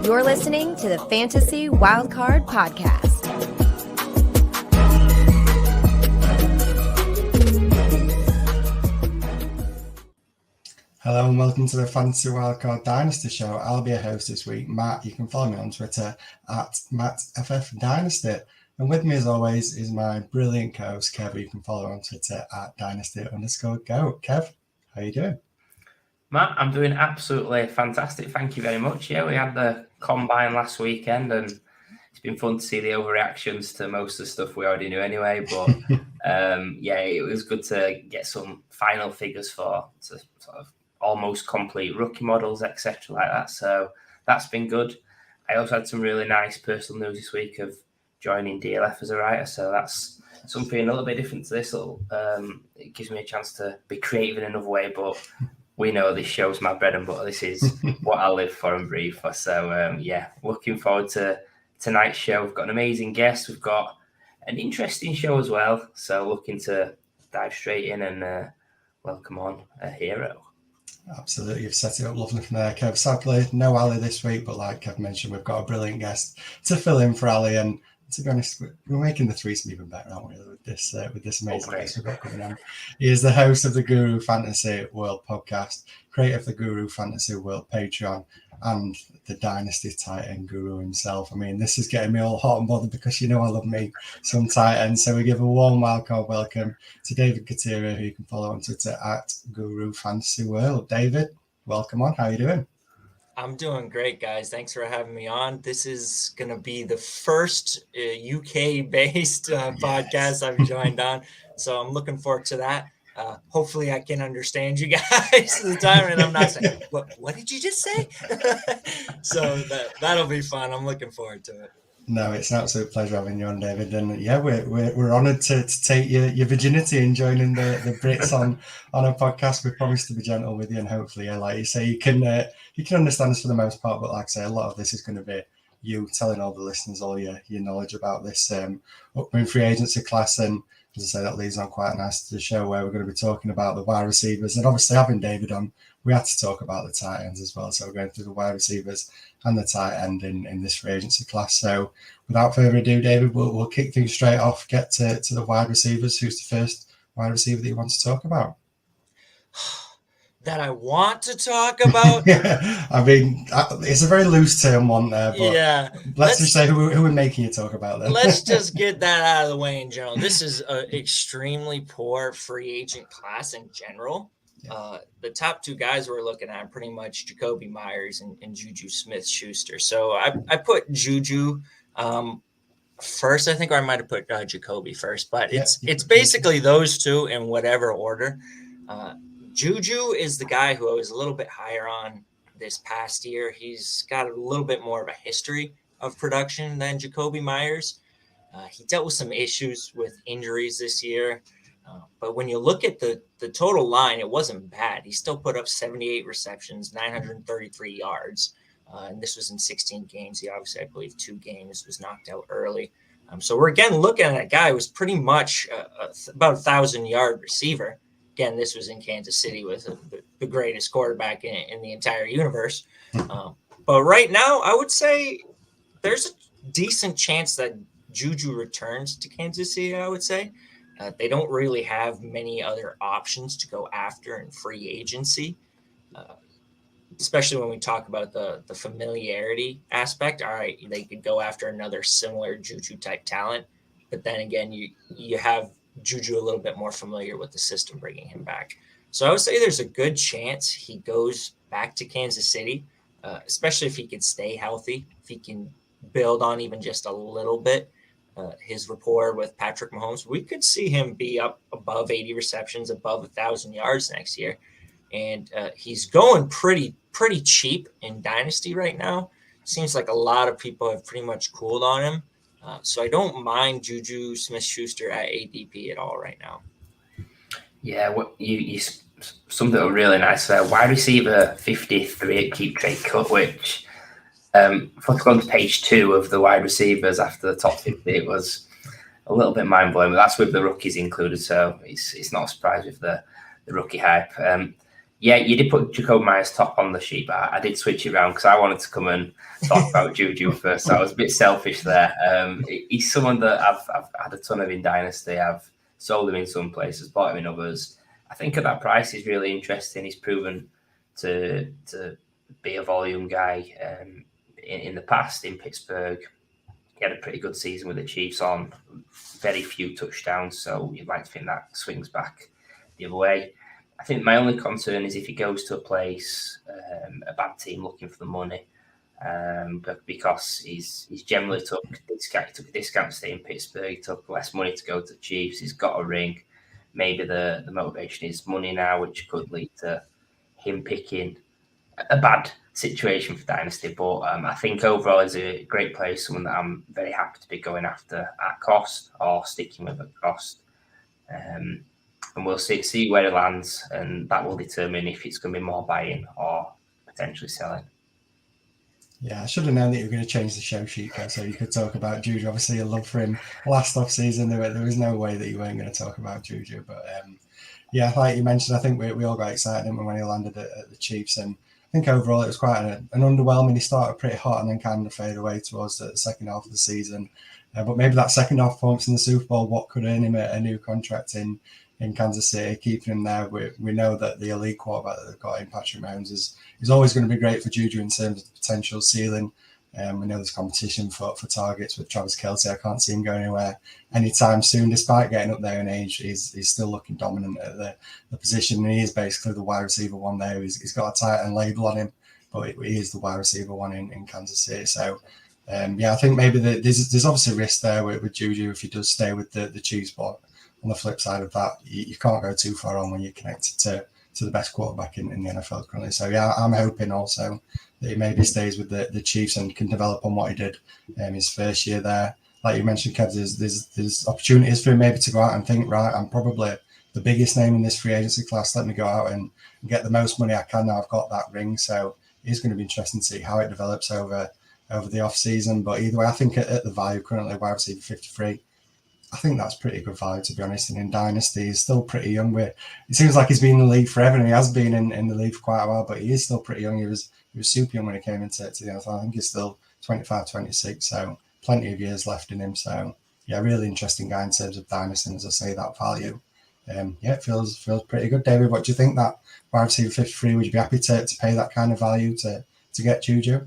You're listening to the Fantasy Wildcard Podcast. Hello and welcome to the Fantasy Wildcard Dynasty Show. I'll be your host this week, Matt. You can follow me on Twitter at MattFFDynasty. And with me as always is my brilliant co-host, Kev. You can follow on Twitter at Dynasty_Go. Kev, how are you doing? Matt, I'm doing absolutely fantastic. Thank you very much. Yeah, we had the combine last weekend and it's been fun to see the overreactions to most of the stuff we already knew anyway. But yeah, it was good to get some final figures for sort of almost complete rookie models, etc. like that. So that's been good. I also had some really nice personal news this week of joining DLF as a writer. So that's something a little bit different to this. It gives me a chance to be creative in another way, but we know this show's my bread and butter. This is what I live for and breathe for. So yeah, looking forward to tonight's show. We've got an amazing guest. We've got an interesting show as well. So looking to dive straight in and welcome on a hero. Absolutely, you've set it up lovely from there, Kev. Sadly, no Ali this week, but like Kev mentioned, we've got a brilliant guest to fill in for Ali. And to be honest, we're making the threesome even better, aren't we, with this amazing guest we've got coming on. He is the host of the Guru Fantasy World podcast, creator of the Guru Fantasy World Patreon, and the Dynasty Titan Guru himself. I mean, this is getting me all hot and bothered because you know I love me some Titans. So we give a warm wildcard welcome to David Gautieri, who you can follow on Twitter at Guru Fantasy World. David, welcome on. How are you doing? I'm doing great, guys. Thanks for having me on. This is going to be the first UK-based podcast I've joined on, so I'm looking forward to that. Hopefully I can understand you guys at the time, and I'm not saying, what did you just say? So that'll be fun. I'm looking forward to it. No, it's an absolute pleasure having you on, David. And yeah, we're honoured to take your virginity and joining the Brits on a podcast. We promise to be gentle with you, and hopefully, yeah, like you say, you can understand us for the most part. But like I say, a lot of this is going to be you telling all the listeners all your knowledge about this upcoming free agency class. And as I say, that leads on quite nice to the show where we're going to be talking about the wide receivers. And obviously, having David on, we had to talk about the tight ends as well. So we're going through the wide receivers and the tight end in this free agency class. So without further ado, David, we'll kick things straight off, get to the wide receivers. Who's the first wide receiver that you want to talk about? That I want to talk about? Yeah, I mean, it's a very loose term one there, but yeah. Let's just say who we're making you talk about then. Let's just get that out of the way in general. This is an extremely poor free agent class in general. Yeah. The top two guys we're looking at are pretty much Jacoby Myers and Juju Smith-Schuster. So I put Juju first, I think, or I might have put Jacoby first, but it's basically those two in whatever order. Juju is the guy who I was a little bit higher on this past year. He's got a little bit more of a history of production than Jacoby Myers. He dealt with some issues with injuries this year. But when you look at the total line, it wasn't bad. He still put up 78 receptions, 933 yards. And this was in 16 games. He obviously, I believe, 2 games was knocked out early. So we're again looking at a guy who was pretty much about 1,000-yard receiver. Again, this was in Kansas City with the greatest quarterback in the entire universe. But right now, I would say there's a decent chance that Juju returns to Kansas City, I would say. They don't really have many other options to go after in free agency, especially when we talk about the familiarity aspect. All right, they could go after another similar Juju-type talent. But then again, you have Juju a little bit more familiar with the system bringing him back. So I would say there's a good chance he goes back to Kansas City, especially if he can stay healthy, if he can build on even just a little bit his rapport with Patrick Mahomes. We could see him be up above 80 receptions, above 1,000 yards next year. And he's going pretty cheap in Dynasty right now. Seems like a lot of people have pretty much cooled on him. So I don't mind Juju Smith-Schuster at ADP at all right now. Yeah, you something really nice there. Wide receiver 53 at Keep Trade Cut, which if I go on to page 2 of the wide receivers after the top 50, it was a little bit mind blowing. But that's with the rookies included, so it's not a surprise with the rookie hype. Yeah, you did put Jacob Myers top on the sheet, but I did switch it around because I wanted to come and talk about Juju first. So I was a bit selfish there. He's someone that I've had a ton of in Dynasty. I've sold him in some places, bought him in others. I think at that price, he's really interesting. He's proven to be a volume guy in the past in Pittsburgh. He had a pretty good season with the Chiefs on very few touchdowns, so you'd like to think that swings back the other way. I think my only concern is if he goes to a place, a bad team looking for the money, but because he's generally took a discount to stay in Pittsburgh, he took less money to go to the Chiefs, he's got a ring. Maybe the motivation is money now, which could lead to him picking a bad situation for Dynasty. But I think overall he's a great player, someone that I'm very happy to be going after at cost or sticking with at cost. And we'll see where it lands, and that will determine if it's going to be more buying or potentially selling. Yeah, I should have known that you were going to change the show sheet so you could talk about Juju. Obviously, your love for him last off season, there was no way that you weren't going to talk about Juju. But yeah, like you mentioned, I think we all got excited when he landed at the Chiefs, and I think overall it was quite an underwhelming. He started pretty hot and then kind of faded away towards the second half of the season. But maybe that second half performance in the Super Bowl, what could earn him a new contract in Kansas City, keeping him there. We know that the elite quarterback that they've got in Patrick Mahomes is always going to be great for Juju in terms of potential ceiling. We know there's competition for targets with Travis Kelce. I can't see him going anywhere anytime soon, despite getting up there in age. He's still looking dominant at the position. And he is basically the wide receiver one there. He's got a tight end label on him, but he is the wide receiver one in Kansas City. So, I think maybe there's obviously risk there with Juju if he does stay with the Chiefs, but on the flip side of that, you can't go too far on when you're connected to the best quarterback in the NFL currently. So yeah, I'm hoping also that he maybe stays with the Chiefs and can develop on what he did his first year there. Like you mentioned, Kev, there's opportunities for him maybe to go out and think, right, I'm probably the biggest name in this free agency class. Let me go out and get the most money I can now I've got that ring. So it's going to be interesting to see how it develops over the off season. But either way, I think at the value currently, wide receiver 53, I think that's pretty good value, to be honest. And in Dynasty, he's still pretty young. It seems like he's been in the league forever, and he has been in the league for quite a while, but he is still pretty young. He was super young when he came into the NFL. I think he's still 25, 26, so plenty of years left in him. So, yeah, really interesting guy in terms of Dynasty, and as I say, that value. It feels pretty good. David, what do you think that wide receiver 53, would you be happy to pay that kind of value to get Juju?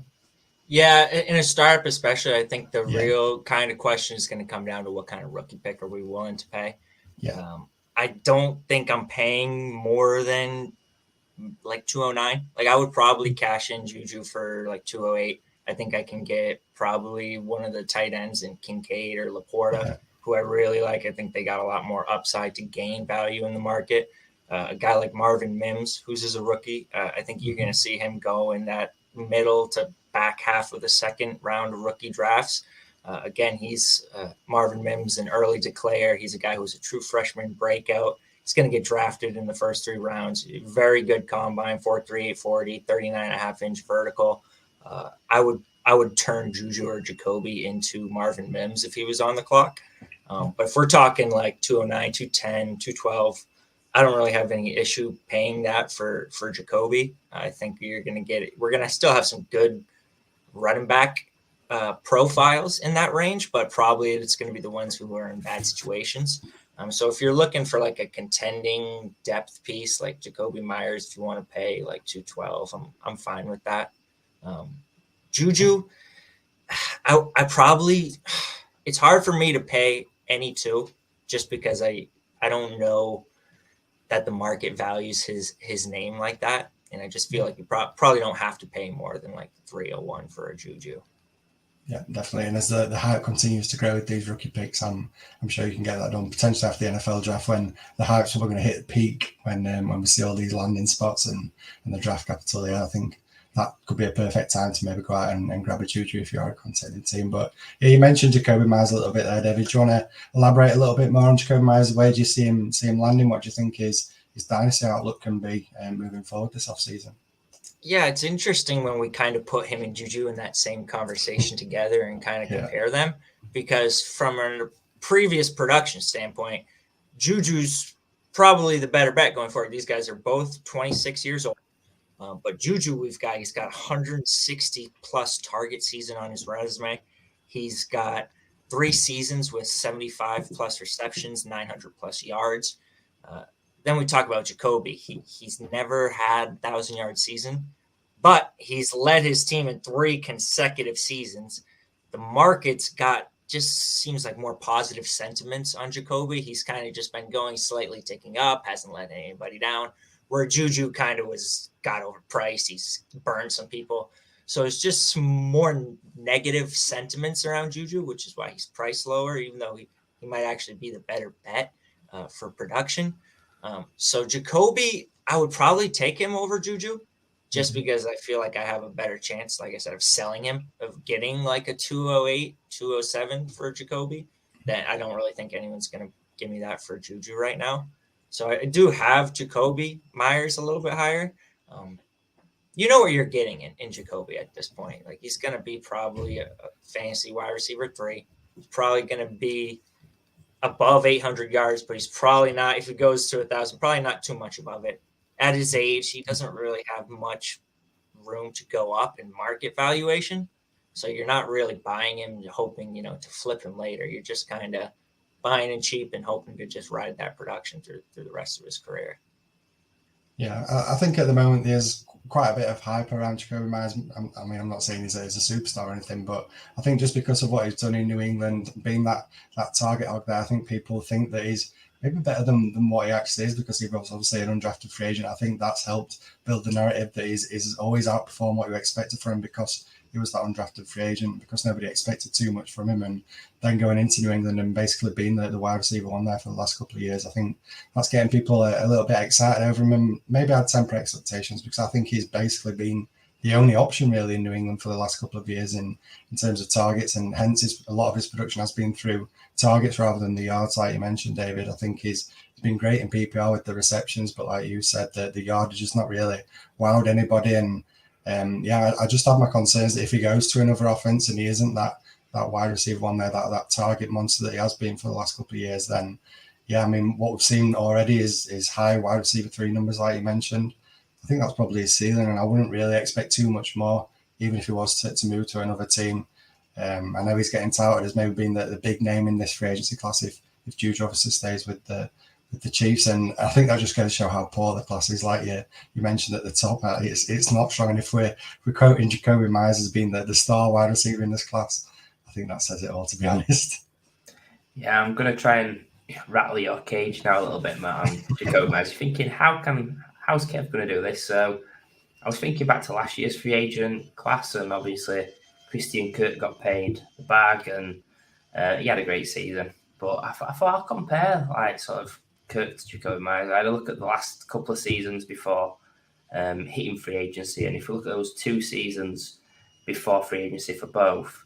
Yeah, in a startup especially, I think the real kind of question is going to come down to what kind of rookie pick are we willing to pay. Yeah. I don't think I'm paying more than like 209. Like I would probably cash in Juju for like 208. I think I can get probably one of the tight ends in Kincaid or Laporta, who I really like. I think they got a lot more upside to gain value in the market. A guy like Marvin Mims, who's as a rookie, I think you're going to see him go in that middle to back half of the second round of rookie drafts. Again, he's Marvin Mims, an early declare. He's a guy who's a true freshman breakout. He's going to get drafted in the first 3 rounds. Very good combine, 4.38 40, 39.5-inch vertical. I would turn Juju or Jacoby into Marvin Mims if he was on the clock. But if we're talking like 209, 210, 212, I don't really have any issue paying that for Jacoby. I think you're going to get it. We're going to still have some good running back profiles in that range, but probably it's going to be the ones who are in bad situations. So if you're looking for like a contending depth piece like Jacoby Myers, if you want to pay like 212, I'm fine with that. Juju, I probably, it's hard for me to pay any two just because I don't know that the market values his name like that. And I just feel like you probably don't have to pay more than like 301 for a Juju. Yeah, definitely. And as the hype continues to grow with these rookie picks, I'm sure you can get that done potentially after the NFL draft when the hype's probably going to hit the peak when we see all these landing spots and the draft capital. Yeah, I think that could be a perfect time to maybe go out and grab a Juju if you are a contending team. But yeah, you mentioned Jacoby Myers a little bit there, David. Do you want to elaborate a little bit more on Jacoby Myers? Where do you see him landing? What do you think his dynasty outlook can be moving forward this offseason? Yeah, it's interesting when we kind of put him and Juju in that same conversation together and kind of compare them, because from a previous production standpoint, Juju's probably the better bet going forward. These guys are both 26 years old. But Juju, he's got 160 plus target season on his resume. He's got 3 seasons with 75 plus receptions, 900 plus yards. Then we talk about Jacoby. He's never had 1,000-yard season, but he's led his team in 3 consecutive seasons. The market's just seems like more positive sentiments on Jacoby. He's kind of just been going slightly ticking up, hasn't let anybody down. Where Juju kind of got overpriced. He's burned some people. So it's just some more negative sentiments around Juju, which is why he's priced lower, even though he might actually be the better bet for production. So Jacoby, I would probably take him over Juju just because I feel like I have a better chance, like I said, of selling him, of getting like a 208, 207 for Jacoby. That I don't really think anyone's going to give me that for Juju right now. So I do have Jacoby Myers a little bit higher. You know what you're getting in Jacoby at this point. Like he's going to be probably a fantasy wide receiver 3. He's probably going to be above 800 yards, but he's probably not, if he goes to 1,000, probably not too much above it. At his age, he doesn't really have much room to go up in market valuation. So you're not really buying him hoping, to flip him later. You're just kind of buying him cheap and hoping to just ride that production through the rest of his career. Yeah, I think at the moment there's quite a bit of hype around Jacoby Myers. I mean, I'm not saying he's a superstar or anything, but I think just because of what he's done in New England, being that target hog there, I think people think that he's maybe better than what he actually is because he was obviously an undrafted free agent. I think that's helped build the narrative that he's always outperformed what you expected from him because he was that undrafted free agent, because nobody expected too much from him. And then going into New England and basically being the wide receiver one there for the last couple of years, I think that's getting people a little bit excited over him, and maybe I'd temper expectations because I think he's basically been the only option really in New England for the last couple of years in terms of targets, and hence a lot of his production has been through targets rather than the yards, like you mentioned, David. I think he's been great in PPR with the receptions, but like you said, the yardage has not really wowed anybody. And I just have my concerns that if he goes to another offense and he isn't that wide receiver one there, that target monster that he has been for the last couple of years, then I mean, what we've seen already is high wide receiver 3 numbers, like you mentioned. I think that's probably his ceiling, and I wouldn't really expect too much more, even if he was to move to another team. I know he's getting touted as maybe being the big name in this free agency class if Juju obviously stays with the Chiefs, and I think that just goes to show how poor the class is. Like you mentioned at the top, it's not strong. And if we're quoting Jacoby Myers as being the star wide receiver in this class, I think that says it all, to be honest. Yeah, I'm going to try and rattle your cage now a little bit, Matt. I'm Jacoby Myers. Thinking, how's Kev going to do this? So I was thinking back to last year's free agent class, and obviously Christian Kirk got paid the bag, and he had a great season. But I thought I'll compare like sort of Kirk to Jacoby Myers. I had a look at the last couple of seasons before hitting free agency, and if you look at those 2 seasons before free agency for both,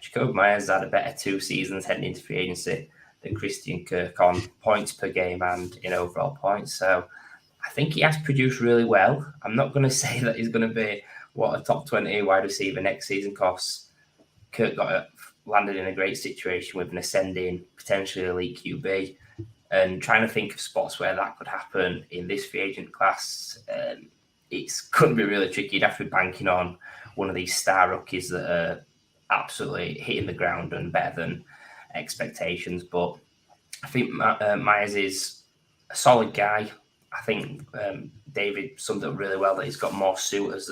Jacoby Myers had a better 2 seasons heading into free agency than Christian Kirk on points per game and in overall points. So I think he has produced really well. I'm not going to say that he's going to be a top 20 wide receiver next season, because Kirk landed in a great situation with an ascending, potentially elite QB. And trying to think of spots where that could happen in this free agent class, it's going to be really tricky. You'd have to be banking on one of these star rookies that are absolutely hitting the ground and better than expectations. But I think Myers is a solid guy. I think David summed up really well that he's got more suitors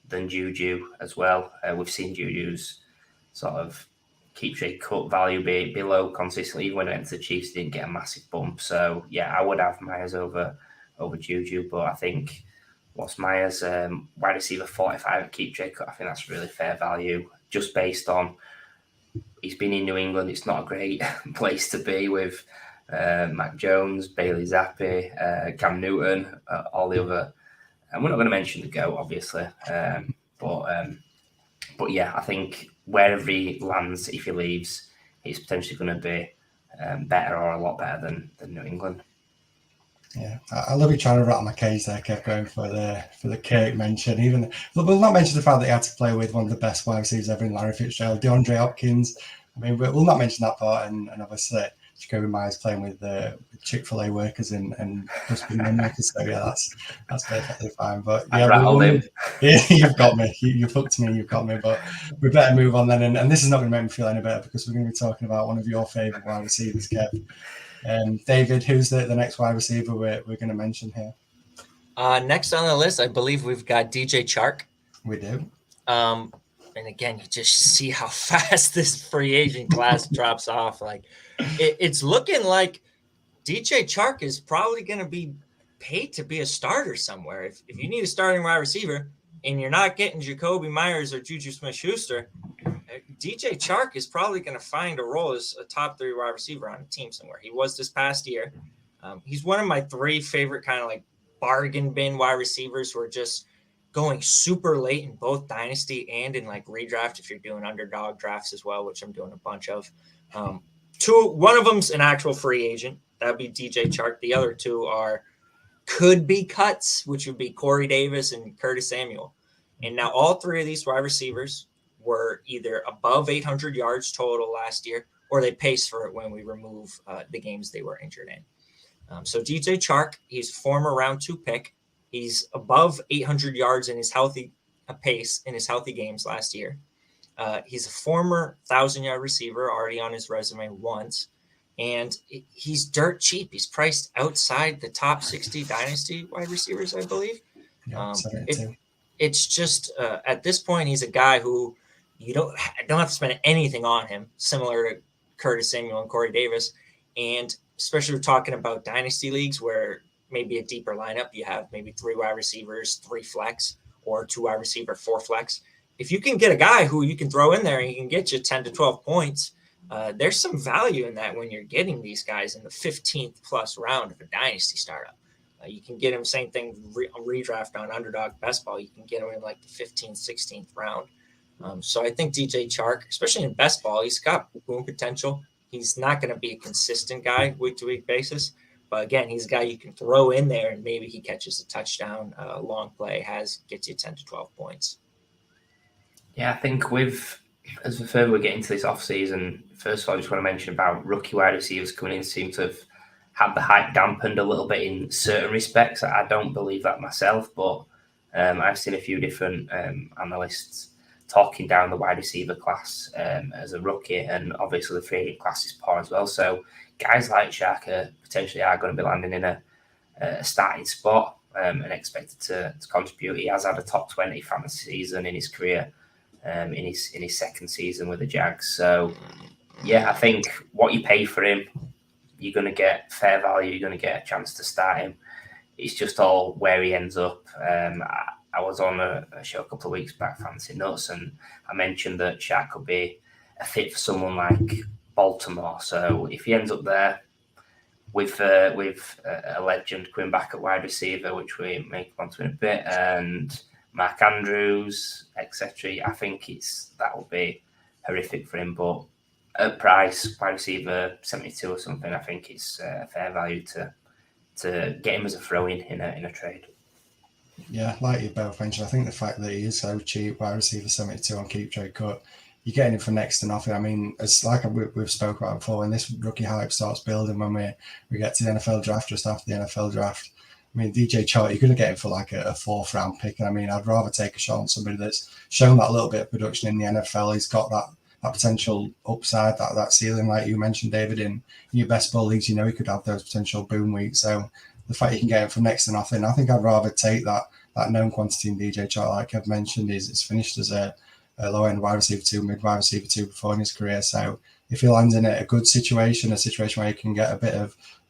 than Juju as well. We've seen Juju's sort of keep cut value be low consistently. Even when he went to the Chiefs, he didn't get a massive bump. So I would have Myers over Juju, but I think what's Myers wide receiver 45 at keep cut, I think that's really fair value just based on he's been in New England. It's not a great place to be with Mac Jones, Bailey Zappi, Cam Newton, all the other, and we're not going to mention the GOAT obviously, but I think wherever he lands, if he leaves, he's potentially going to be better or a lot better than New England. Yeah, I love you trying to rattle my cage there, Kev, going for the Kirk mention. Even we'll not mention the fact that he had to play with one of the best wide receivers ever in Larry Fitzgerald, DeAndre Hopkins. I mean, we'll not mention that part, and obviously Jacoby Myers playing with Chick-fil-A workers and busting makers. So yeah, that's perfectly fine. But yeah, I rattled him. Yeah, you've got me. You fucked me. You've got me. But we better move on then. And this is not going to make me feel any better because we're going to be talking about one of your favourite wide receivers, Kev. David, who's the next wide receiver we're going to mention here? Next on the list, I believe we've got DJ Chark. We do. And again, you just see how fast this free agent class drops off. Like it's looking like DJ Chark is probably going to be paid to be a starter somewhere. If you need a starting wide receiver and you're not getting Jacoby Myers or Juju Smith-Schuster, DJ Chark is probably going to find a role as a top 3 wide receiver on a team somewhere. He was this past year. He's one of my 3 favorite kind of like bargain bin wide receivers who are just going super late in both dynasty and in like redraft if you're doing underdog drafts as well, which I'm doing a bunch of. One of them's an actual free agent. That'd be DJ Chark. The other 2 could be cuts, which would be Corey Davis and Curtis Samuel. And now all 3 of these wide receivers were either above 800 yards total last year, or they paced for it when we remove the games they were injured in. So DJ Chark, he's former round 2 pick. He's above 800 yards in his healthy pace in his healthy games last year. He's a former 1,000-yard receiver already on his resume once, and he's dirt cheap. He's priced outside the top 60 dynasty wide receivers, I believe. Yeah, it's just at this point, he's a guy who you don't have to spend anything on him, similar to Curtis Samuel and Corey Davis, and especially we're talking about dynasty leagues where maybe a deeper lineup, you have maybe 3 wide receivers, 3 flex, or 2 wide receiver, 4 flex. If you can get a guy who you can throw in there and he can get you 10 to 12 points, there's some value in that when you're getting these guys in the 15th plus round of a dynasty startup. You can get him, same thing, redraft on underdog best ball. You can get him in like the 15th, 16th round. So I think DJ Chark, especially in best ball, he's got boom potential. He's not going to be a consistent guy week to week basis. But again, he's a guy you can throw in there and maybe he catches a touchdown, long play, gets you 10 to 12 points. Yeah, I think as the further we get into this offseason, first of all, I just want to mention about rookie wide receivers coming in seem to have had the hype dampened a little bit in certain respects. I don't believe that myself, but I've seen a few different analysts talking down the wide receiver class as a rookie, and obviously the free agent class is poor as well. So guys like Shaka potentially are going to be landing in a starting spot and expected to contribute. He has had a top 20 fantasy season in his career, in his second season with the Jags. So yeah, I think what you pay for him, you're going to get fair value. You're going to get a chance to start him. It's just all where he ends up. I was on a show a couple of weeks back, Fancy Nuts, and I mentioned that Shaq could be a fit for someone like Baltimore. So if he ends up there with a legend coming back at wide receiver, which we may come on to in a bit, and Mark Andrews, etc., I think that will be horrific for him. But at price, wide receiver 72 or something, I think it's fair value to get him as a throw-in in a trade. Yeah, like you both mentioned, I think the fact that he is so cheap, wide receiver 72 on keep trade cut, you're getting him for next to nothing. I mean, it's like we've spoke about before, when this rookie hype starts building, when we get to the NFL draft, just after the NFL draft, I mean, DJ Chark, you're going to get him for like a 4th round pick. And I mean, I'd rather take a shot on somebody that's shown that little bit of production in the NFL. He's got that potential upside, that ceiling, like you mentioned, David, in your best ball leagues. You know, he could have those potential boom weeks. So the fact you can get him for next to nothing, I think I'd rather take that known quantity in DJ Chark, like I've mentioned, is finished as a low-end wide receiver 2, mid wide receiver 2 before in his career. So if he lands in a good situation, a situation where he can get a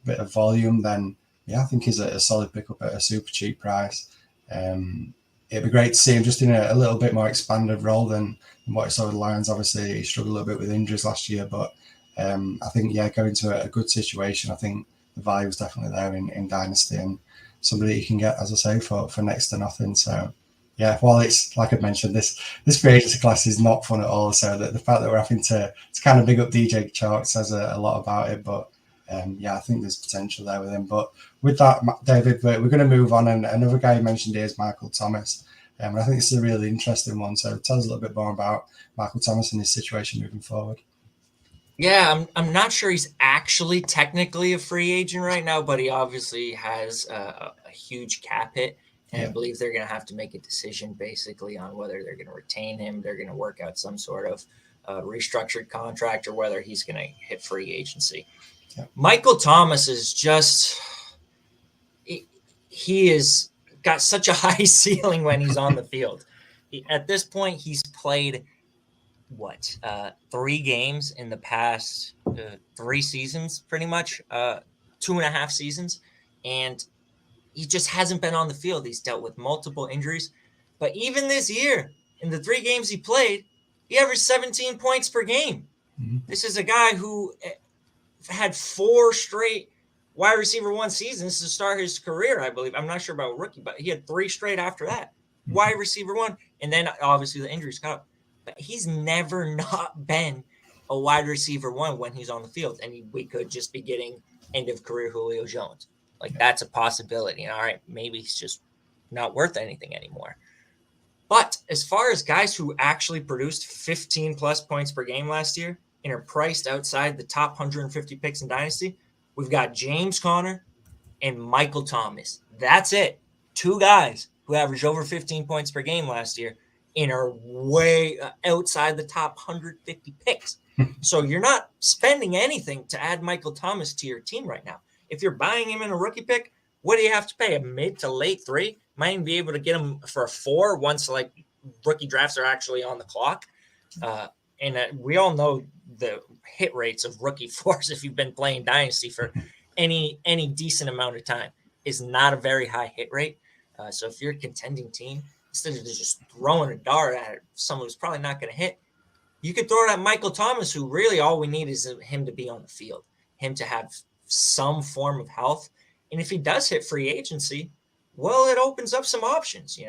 bit of volume, then yeah, I think he's a solid pickup at a super cheap price. It'd be great to see him just in a little bit more expanded role than what he saw with the Lions. Obviously, he struggled a little bit with injuries last year, but I think, yeah, going to a good situation, I think the value is definitely there in Dynasty, and somebody you can get, as I say, for next to nothing. So yeah, while it's, like I mentioned, this free agency class is not fun at all. So the fact that we're having to kind of big up DJ Chark says a lot about it. But yeah, I think there's potential there with him. But with that, David, we're going to move on. And another guy you mentioned here is Michael Thomas. And I think this is a really interesting one. So tell us a little bit more about Michael Thomas and his situation moving forward. Yeah, I'm not sure he's actually technically a free agent right now, but he obviously has a huge cap hit. And I believe they're going to have to make a decision basically on whether they're going to retain him, they're going to work out some sort of restructured contract, or whether he's going to hit free agency. Yeah. Michael Thomas is just he is got such a high ceiling when he's on the field. At this point, he's played 3 games in the past 3 seasons, pretty much 2.5 seasons, and he just hasn't been on the field. He's dealt with multiple injuries, but even this year, in the 3 games he played, he averaged 17 points per game. Mm-hmm. This is a guy who had 4 straight wide receiver 1 seasons to start his career, I believe. I'm not sure about rookie, but he had 3 straight after that. Mm-hmm. Wide receiver 1, and then obviously the injuries caught up. But he's never not been a wide receiver 1 when he's on the field, and we could just be getting end of career Julio Jones. That's a possibility. And all right, maybe he's just not worth anything anymore. But as far as guys who actually produced 15 plus points per game last year and are priced outside the top 150 picks in Dynasty, we've got James Conner and Michael Thomas. That's it. 2 guys who averaged over 15 points per game last year and are way outside the top 150 picks. So you're not spending anything to add Michael Thomas to your team right now. If you're buying him in a rookie pick, what do you have to pay? A mid to late 3? Might even be able to get him for a 4 once rookie drafts are actually on the clock. And we all know the hit rates of rookie 4s, if you've been playing Dynasty for any decent amount of time, is not a very high hit rate. So if you're a contending team, instead of just throwing a dart at someone who's probably not going to hit, you could throw it at Michael Thomas, who really all we need is him to be on the field, him to have some form of health. And if he does hit free agency, well, it opens up some options.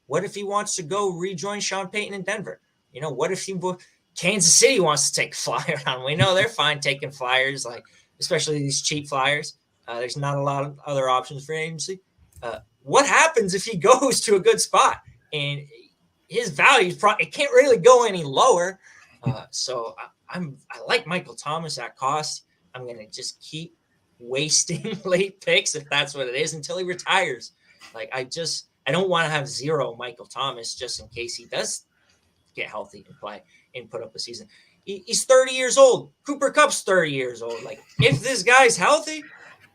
What if he wants to go rejoin Sean Payton in Denver? What if Kansas City wants to take a flyer on? We know they're fine taking flyers, especially these cheap flyers. There's not a lot of other options for agency. What happens if he goes to a good spot and his value it can't really go any lower? So I like Michael Thomas at cost. I'm going to just keep wasting late picks, if that's what it is, until he retires. I don't want to have 0 Michael Thomas just in case he does get healthy and play and put up a season. He's 30 years old. Cooper Kupp's 30 years old. If this guy's healthy,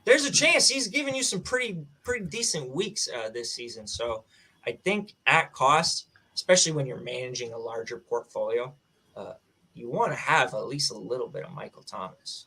there's a chance he's giving you some pretty decent weeks this season. So I think at cost, especially when you're managing a larger portfolio, you want to have at least a little bit of Michael Thomas.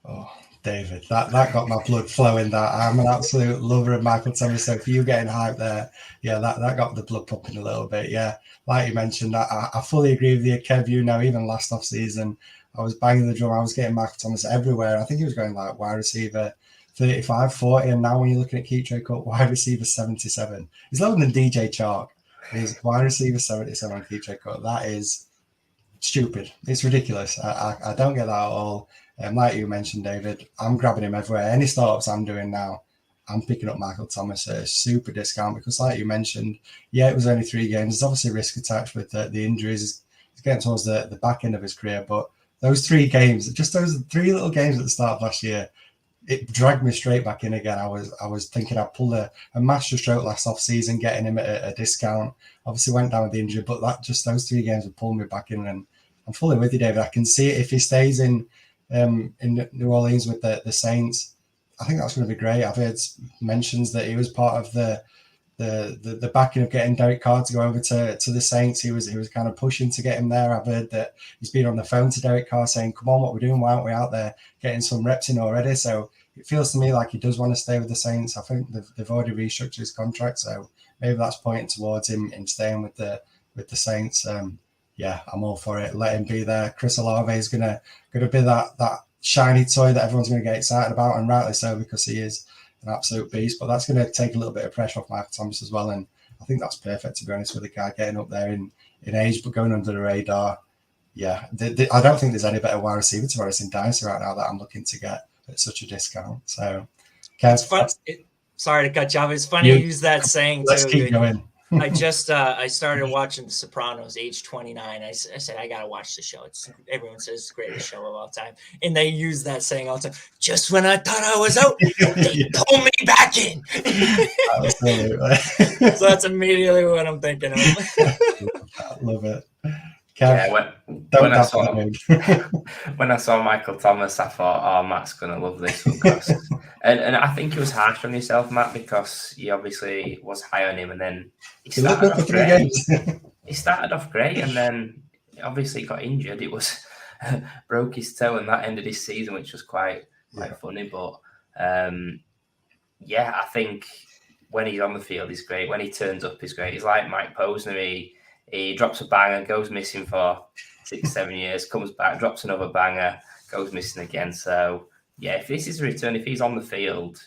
Oh, David, that got my blood flowing. I'm an absolute lover of Michael Thomas. So for you getting hyped there, that got the blood pumping a little bit. Yeah, like you mentioned, I fully agree with you, Kev. Even last off season, I was banging the drum. I was getting Michael Thomas everywhere. I think he was going wide receiver 35, 40, and now when you're looking at Keep Trade Cut, wide receiver 77. He's lower than DJ Chark. He's wide receiver 77 on Keep Trade Cut. That is stupid. It's ridiculous. I don't get that at all. Like you mentioned, David, I'm grabbing him everywhere. Any startups I'm doing now, I'm picking up Michael Thomas at a super discount because, like you mentioned, it was only 3 games. There's obviously risk attached with the injuries. He's getting towards the back end of his career, but those 3 games, just those 3 little games at the start of last year, it dragged me straight back in again. I was thinking I pulled a master stroke last off season, getting him at a discount. Obviously went down with the injury, but those 3 games have pulled me back in, and I'm fully with you, David. I can see it if he stays in New Orleans with the Saints. I think that's going to be great. I've heard mentions that he was part of the backing of getting Derek Carr to go over to the Saints. He was kind of pushing to get him there. I've heard that he's been on the phone to Derek Carr saying, "Come on, what we're doing? Why aren't we out there getting some reps in already?" So it feels to me like he does want to stay with the Saints. I think they've already restructured his contract, so maybe that's pointing towards him staying with the Saints. I'm all for it. Let him be there. Chris Olave is gonna be that shiny toy that everyone's going to get excited about, and rightly so, because he is an absolute beast. But that's going to take a little bit of pressure off Michael Thomas as well, and I think that's perfect, to be honest, with the guy getting up there in age but going under the radar. I don't think there's any better wide receiver, to be honest, in Dynasty right now that I'm looking to get at such a discount. So, it's fun. Sorry to cut you off. It's funny you use that saying. Let's keep going. I started watching The Sopranos, age 29. I said, I got to watch the show. Everyone says it's the greatest show of all time. And they use that saying all the time. Just when I thought I was out, they pull me back in. Absolutely. So that's immediately what I'm thinking of. Love it. Yeah, when I saw Michael Thomas, I thought, oh, Matt's going to love this one. And I think he was harsh on himself, Matt, because he obviously was high on him, and then he started off great. He started off great, and then obviously got injured. It was broke his toe, and that ended his season, which was quite funny. But I think when he's on the field, he's great. When he turns up, he's great. He's like Mike Posner. He drops a banger, goes missing for 6-7 years, comes back, drops another banger, goes missing again. So, yeah, if this is a return, if he's on the field,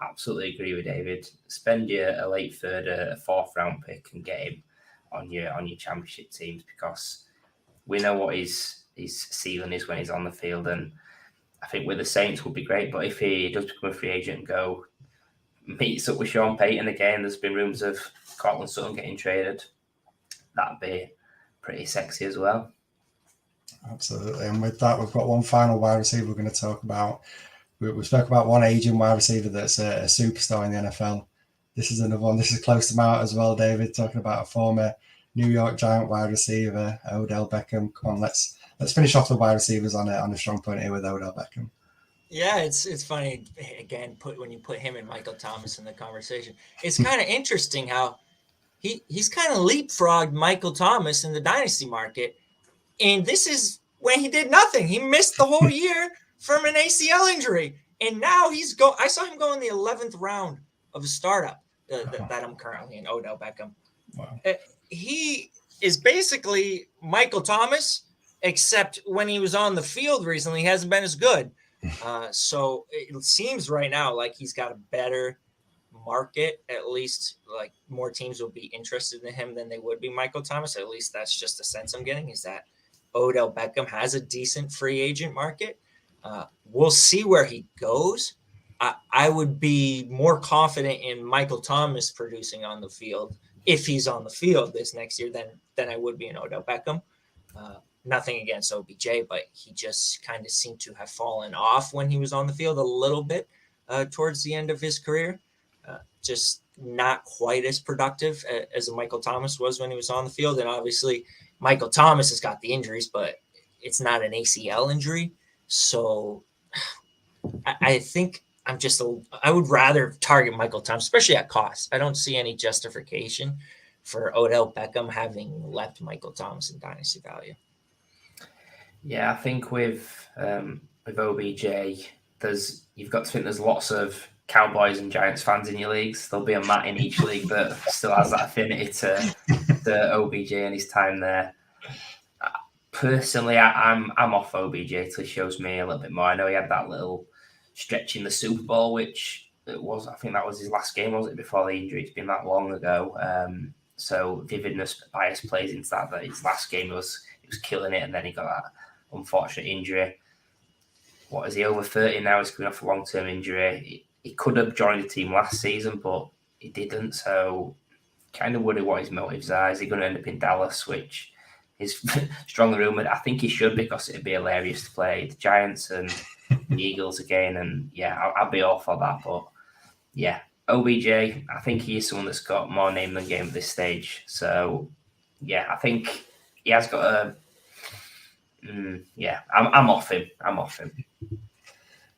absolutely agree with David. Spend a late third, a fourth round pick and get him on your championship teams, because we know what his ceiling is when he's on the field. And I think with the Saints would be great, but if he does become a free agent and go meets up with Sean Payton again, there's been rumours of Cortland Sutton getting traded. That'd be pretty sexy as well. Absolutely. And with that, we've got one final wide receiver we're going to talk about. We spoke about one aging wide receiver that's a superstar in the NFL. This is another one. This is close to Mount as well, David, talking about a former New York Giant wide receiver, Odell Beckham. Come on, let's finish off the wide receivers on a strong point here with Odell Beckham. Yeah, it's funny, again, when you put him and Michael Thomas in the conversation. It's kind of interesting how he's kind of leapfrogged Michael Thomas in the dynasty market. And this is when he did nothing. He missed the whole year from an ACL injury. And now I saw him go in the 11th round of a startup that I'm currently in, Odell Beckham. Wow. He is basically Michael Thomas, except when he was on the field recently, he hasn't been as good. So it seems right now like he's got a better market. At least like more teams will be interested in him than they would be Michael Thomas. At least that's just the sense I'm getting, is that Odell Beckham has a decent free agent market. We'll see where he goes. I would be more confident in Michael Thomas producing on the field, if he's on the field this next year, than I would be in Odell Beckham. Nothing against OBJ, but he just kind of seemed to have fallen off when he was on the field a little bit towards the end of his career. Just not quite as productive as Michael Thomas was when he was on the field. And obviously Michael Thomas has got the injuries, but it's not an ACL injury. So I think I would rather target Michael Thomas, especially at cost. I don't see any justification for Odell Beckham having left Michael Thomas in dynasty value. Yeah, I think with OBJ, you've got to think there's lots of Cowboys and Giants fans in your leagues. There'll be a Matt in each league that still has that affinity to OBJ and his time there. Personally, I'm off OBJ till he shows me a little bit more. I know he had that little stretch in the Super Bowl, which I think that was his last game, was it, before the injury? It's been that long ago. So vividness bias plays into that his last game he was killing it, and then he got that unfortunate injury. What is he, over 30 now? He's coming off a long-term injury. He could have joined the team last season, but he didn't. So kind of worry what his motives are. Is he going to end up in Dallas, which is strongly rumoured? I think he should, because it'd be hilarious to play the Giants and the Eagles again. And yeah, I'll be all for that. But yeah, OBJ, I think he is someone that's got more name than game at this stage. So yeah, I think he has got a... I'm off him.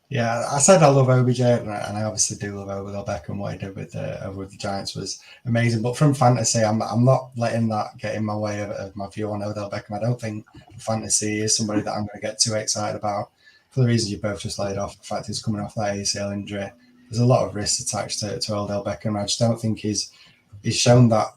Yeah, I said I love OBJ, and I obviously do love Odell Beckham. What he did with the Giants was amazing. But from fantasy, I'm not letting that get in my way of my view on Odell Beckham. I don't think fantasy is somebody that I'm going to get too excited about, for the reasons you both just laid off. The fact he's coming off that ACL injury, there's a lot of risks attached to Odell Beckham. I just don't think he's shown that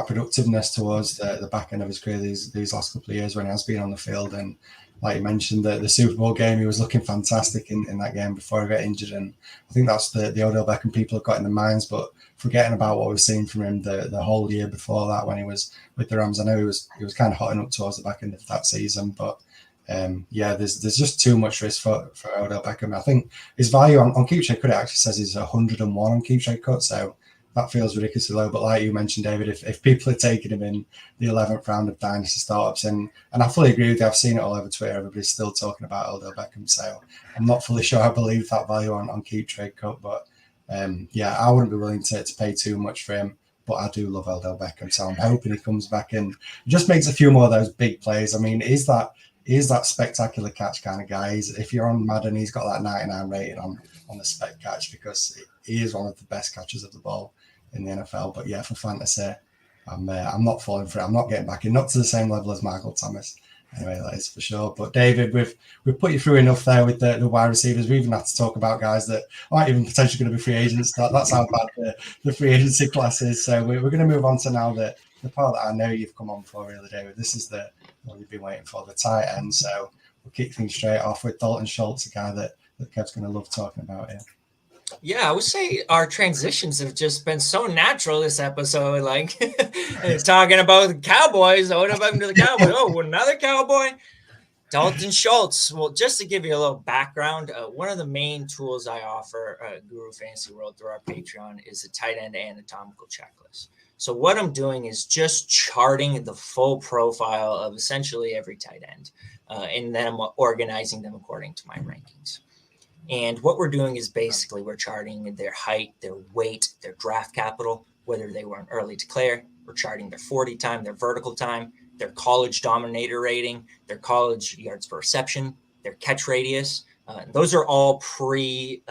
productiveness towards the back end of his career these last couple of years when he has been on the field. And like you mentioned, the Super Bowl game, he was looking fantastic in that game before he got injured. And I think that's the Odell Beckham people have got in their minds, but forgetting about what we've seen from him the whole year before that when he was with the Rams. I know he was kind of hotting up towards the back end of that season, but there's just too much risk for Odell Beckham. I think his value on Keeptrade Cut, it actually says he's 101 on Keeptrade Cut, so that feels ridiculously low. But like you mentioned, David, if people are taking him in the 11th round of Dynasty startups, and I fully agree with you, I've seen it all over Twitter, everybody's still talking about Odell Beckham, so I'm not fully sure I believe that value on Keep Trade Cut, but I wouldn't be willing to pay too much for him. But I do love Odell Beckham, so I'm hoping he comes back and just makes a few more of those big plays. I mean, is that spectacular catch kind of guy. If you're on Madden, he's got that 99 rating on the spec catch, because he is one of the best catchers of the ball in the NFL. But yeah, for fantasy, I'm not falling for it. I'm not getting back in, not to the same level as Michael Thomas. Anyway, that is for sure. But David, we've put you through enough there with the wide receivers. We even have to talk about guys that aren't even potentially going to be free agents. That's how bad the free agency class is. So we're going to move on to now the part that I know you've come on for, really, David. This is the one you've been waiting for, the tight end. So we'll kick things straight off with Dalton Schultz, a guy that Kev's going to love talking about here. Yeah, I would say our transitions have just been so natural this episode. Like talking about the Cowboys, what about to the Cowboys? Oh, another Cowboy, Dalton Schultz. Well, just to give you a little background, one of the main tools I offer Guru Fantasy World through our Patreon is a tight end anatomical checklist. So what I'm doing is just charting the full profile of essentially every tight end, and then I'm organizing them according to my rankings. And what we're doing is basically we're charting their height, their weight, their draft capital, whether they were an early declare. We're charting their 40 time, their vertical time, their college dominator rating, their college yards per reception, their catch radius. Those are all pre-NFL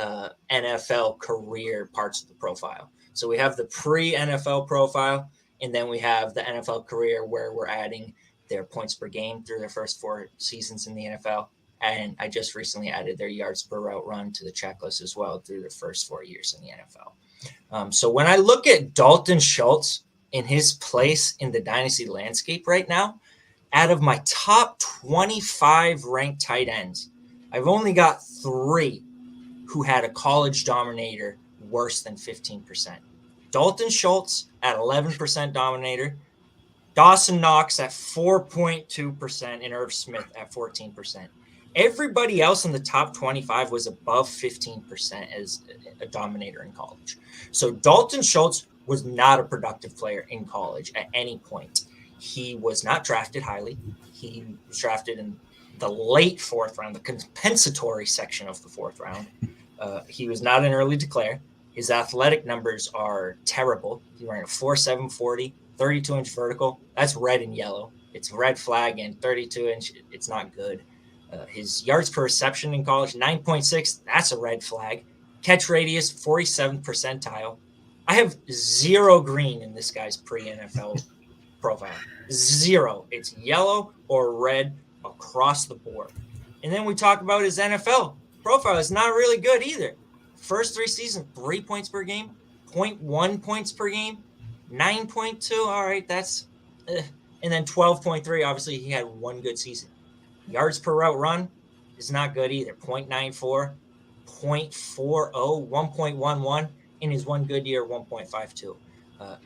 career parts of the profile. So we have the pre-NFL profile, and then we have the NFL career where we're adding their points per game through their first 4 seasons in the NFL. And I just recently added their yards per route run to the checklist as well through their first 4 years in the NFL. So when I look at Dalton Schultz in his place in the dynasty landscape right now, out of my top 25 ranked tight ends, I've only got 3 who had a college dominator worse than 15%. Dalton Schultz at 11% dominator, Dawson Knox at 4.2%, and Irv Smith at 14%. Everybody else in the top 25 was above 15% as a dominator in college. So Dalton Schultz was not a productive player in college at any point. He was not drafted highly. He was drafted in the late 4th round, the compensatory section of the 4th round. He was not an early declare. His athletic numbers are terrible. He ran a 4.7 40, 32-inch vertical. That's red and yellow. It's a red flag, and 32-inch, it's not good. His yards per reception in college, 9.6. That's a red flag. Catch radius, 47th percentile. I have 0 green in this guy's pre-NFL profile. 0. It's yellow or red across the board. And then we talk about his NFL profile. It's not really good either. First 3 seasons, 3 points per game, 0.1 points per game, 9.2. All right, that's and then 12.3. Obviously, he had 1 good season. Yards per route run is not good either. 0.94, 0.40, 1.11. In his 1 good year, 1.52.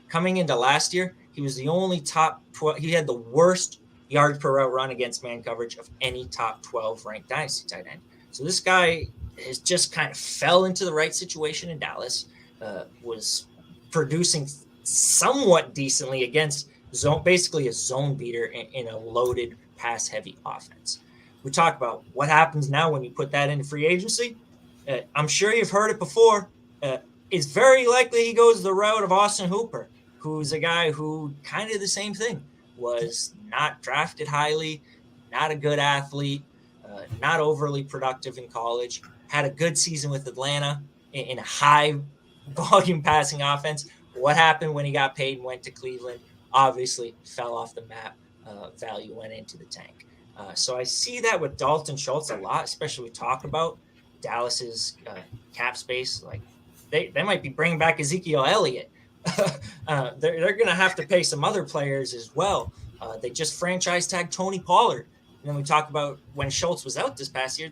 Coming into last year, he was the only top 12. He had the worst yards per route run against man coverage of any top 12 ranked dynasty tight end. So this guy has just kind of fell into the right situation in Dallas, was producing somewhat decently against basically a zone beater in a loaded pass-heavy offense. We talk about what happens now when you put that into free agency. I'm sure you've heard it before. It's very likely he goes the route of Austin Hooper, who's a guy who kind of the same thing, was not drafted highly, not a good athlete, not overly productive in college, had a good season with Atlanta in a high-volume passing offense. What happened when he got paid and went to Cleveland? Obviously fell off the map. Value went into the tank. So I see that with Dalton Schultz a lot, especially we talk about Dallas's cap space. Like they might be bringing back Ezekiel Elliott. They're going to have to pay some other players as well. They just franchise tagged Tony Pollard. And then we talk about when Schultz was out this past year,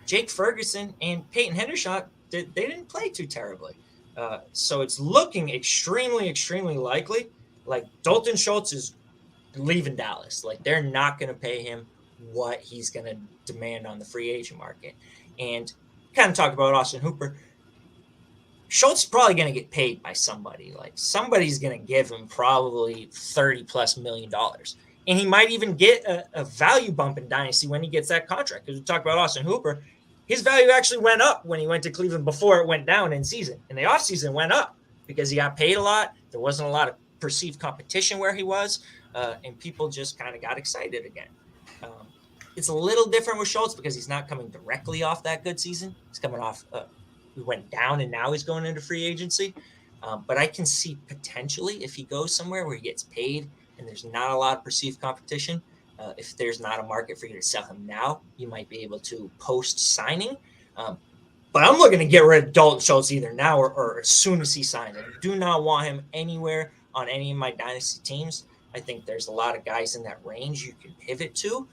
Jake Ferguson and Peyton Hendershot, they didn't play too terribly. So it's looking extremely, extremely likely like Dalton Schultz is leaving Dallas. Like they're not going to pay him what he's going to demand on the free agent market. And kind of talk about Austin Hooper. Schultz is probably going to get paid by somebody. Like somebody's going to give him probably $30+ million. And he might even get a value bump in Dynasty when he gets that contract. Because we talked about Austin Hooper. His value actually went up when he went to Cleveland before it went down in season. In the offseason, went up because he got paid a lot. There wasn't a lot of perceived competition where he was. And people just kind of got excited again. It's a little different with Schultz because he's not coming directly off that good season. He's coming off we went down and now he's going into free agency. But I can see potentially if he goes somewhere where he gets paid and there's not a lot of perceived competition, if there's not a market for you to sell him now, you might be able to post signing. But I'm looking to get rid of Dalton Schultz either now or as soon as he signs. I do not want him anywhere on any of my dynasty teams. I think there's a lot of guys in that range you can pivot to.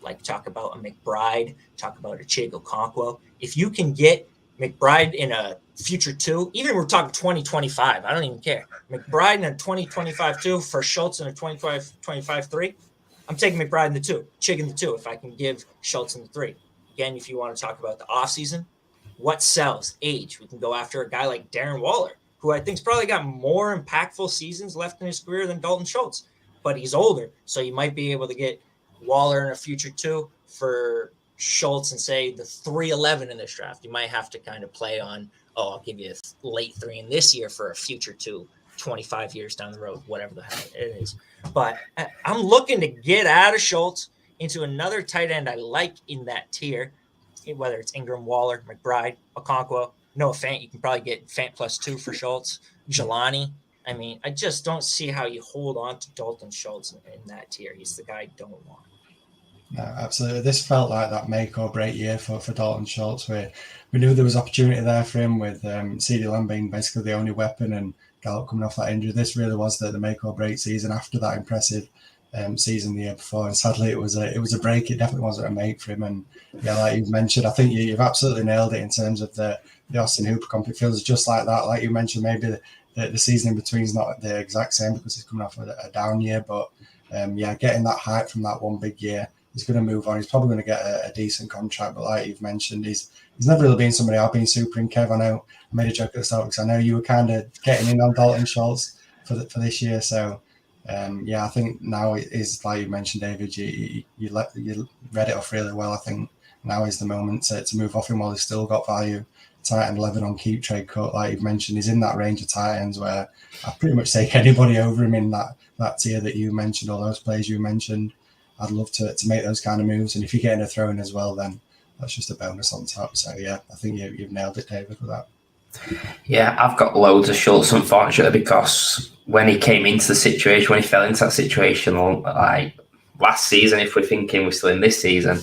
Like talk about a McBride, talk about a Okonkwo. If you can get McBride in a future 2, even if we're talking 2025, I don't even care. McBride in a 2025 2 for Schultz in a 25 3. I'm taking McBride in the 2, Chig in the 2 if I can give Schultz in the 3. Again, if you want to talk about the offseason, what sells? Age. We can go after a guy like Darren Waller, who I think's probably got more impactful seasons left in his career than Dalton Schultz, but he's older, so you might be able to get Waller in a future 2 for Schultz and say the 311 in this draft. You might have to kind of play on, I'll give you a late 3 in this year for a future 2, 25 years down the road, whatever the hell it is. But I'm looking to get out of Schultz into another tight end I like in that tier, whether it's Ingram, Waller, McBride, Okonkwo. Noah Fant, you can probably get Fant +2 for Schultz. Jelani. I mean, I just don't see how you hold on to Dalton Schultz in that tier. He's the guy I don't want. No, absolutely. This felt like that make or break year for Dalton Schultz, where we knew there was opportunity there for him with CeeDee Lamb being basically the only weapon and Gallup coming off that injury. This really was the make or break season after that impressive season the year before. And sadly, it was a break. It definitely wasn't a make for him. And yeah, like you've mentioned, I think you've absolutely nailed it in terms of the Austin Hooper comp. It feels just like that. Like you mentioned, maybe the season in between is not the exact same because he's coming off a down year. But getting that hype from that one big year, he's going to move on. He's probably going to get a decent contract. But like you've mentioned, he's never really been somebody I've been super in. Kev, I know I made a joke at the start because I know you were kind of getting in on Dalton Schultz for this year. So I think now it is, like you mentioned, David, you read it off really well. I think now is the moment to move off him while he's still got value. Tight end 11 on keep trade cut, like you've mentioned, he's in that range of tight ends where I pretty much take anybody over him in that tier that you mentioned, all those players you mentioned. I'd love to make those kind of moves, and if you're getting a throw in as well, then that's just a bonus on top. So yeah, I think you've nailed it, David, with that. Yeah, I've got loads of Schultz, unfortunately, because when he came into the situation, when he fell into that situation, like last season, if we're thinking we're still in this season,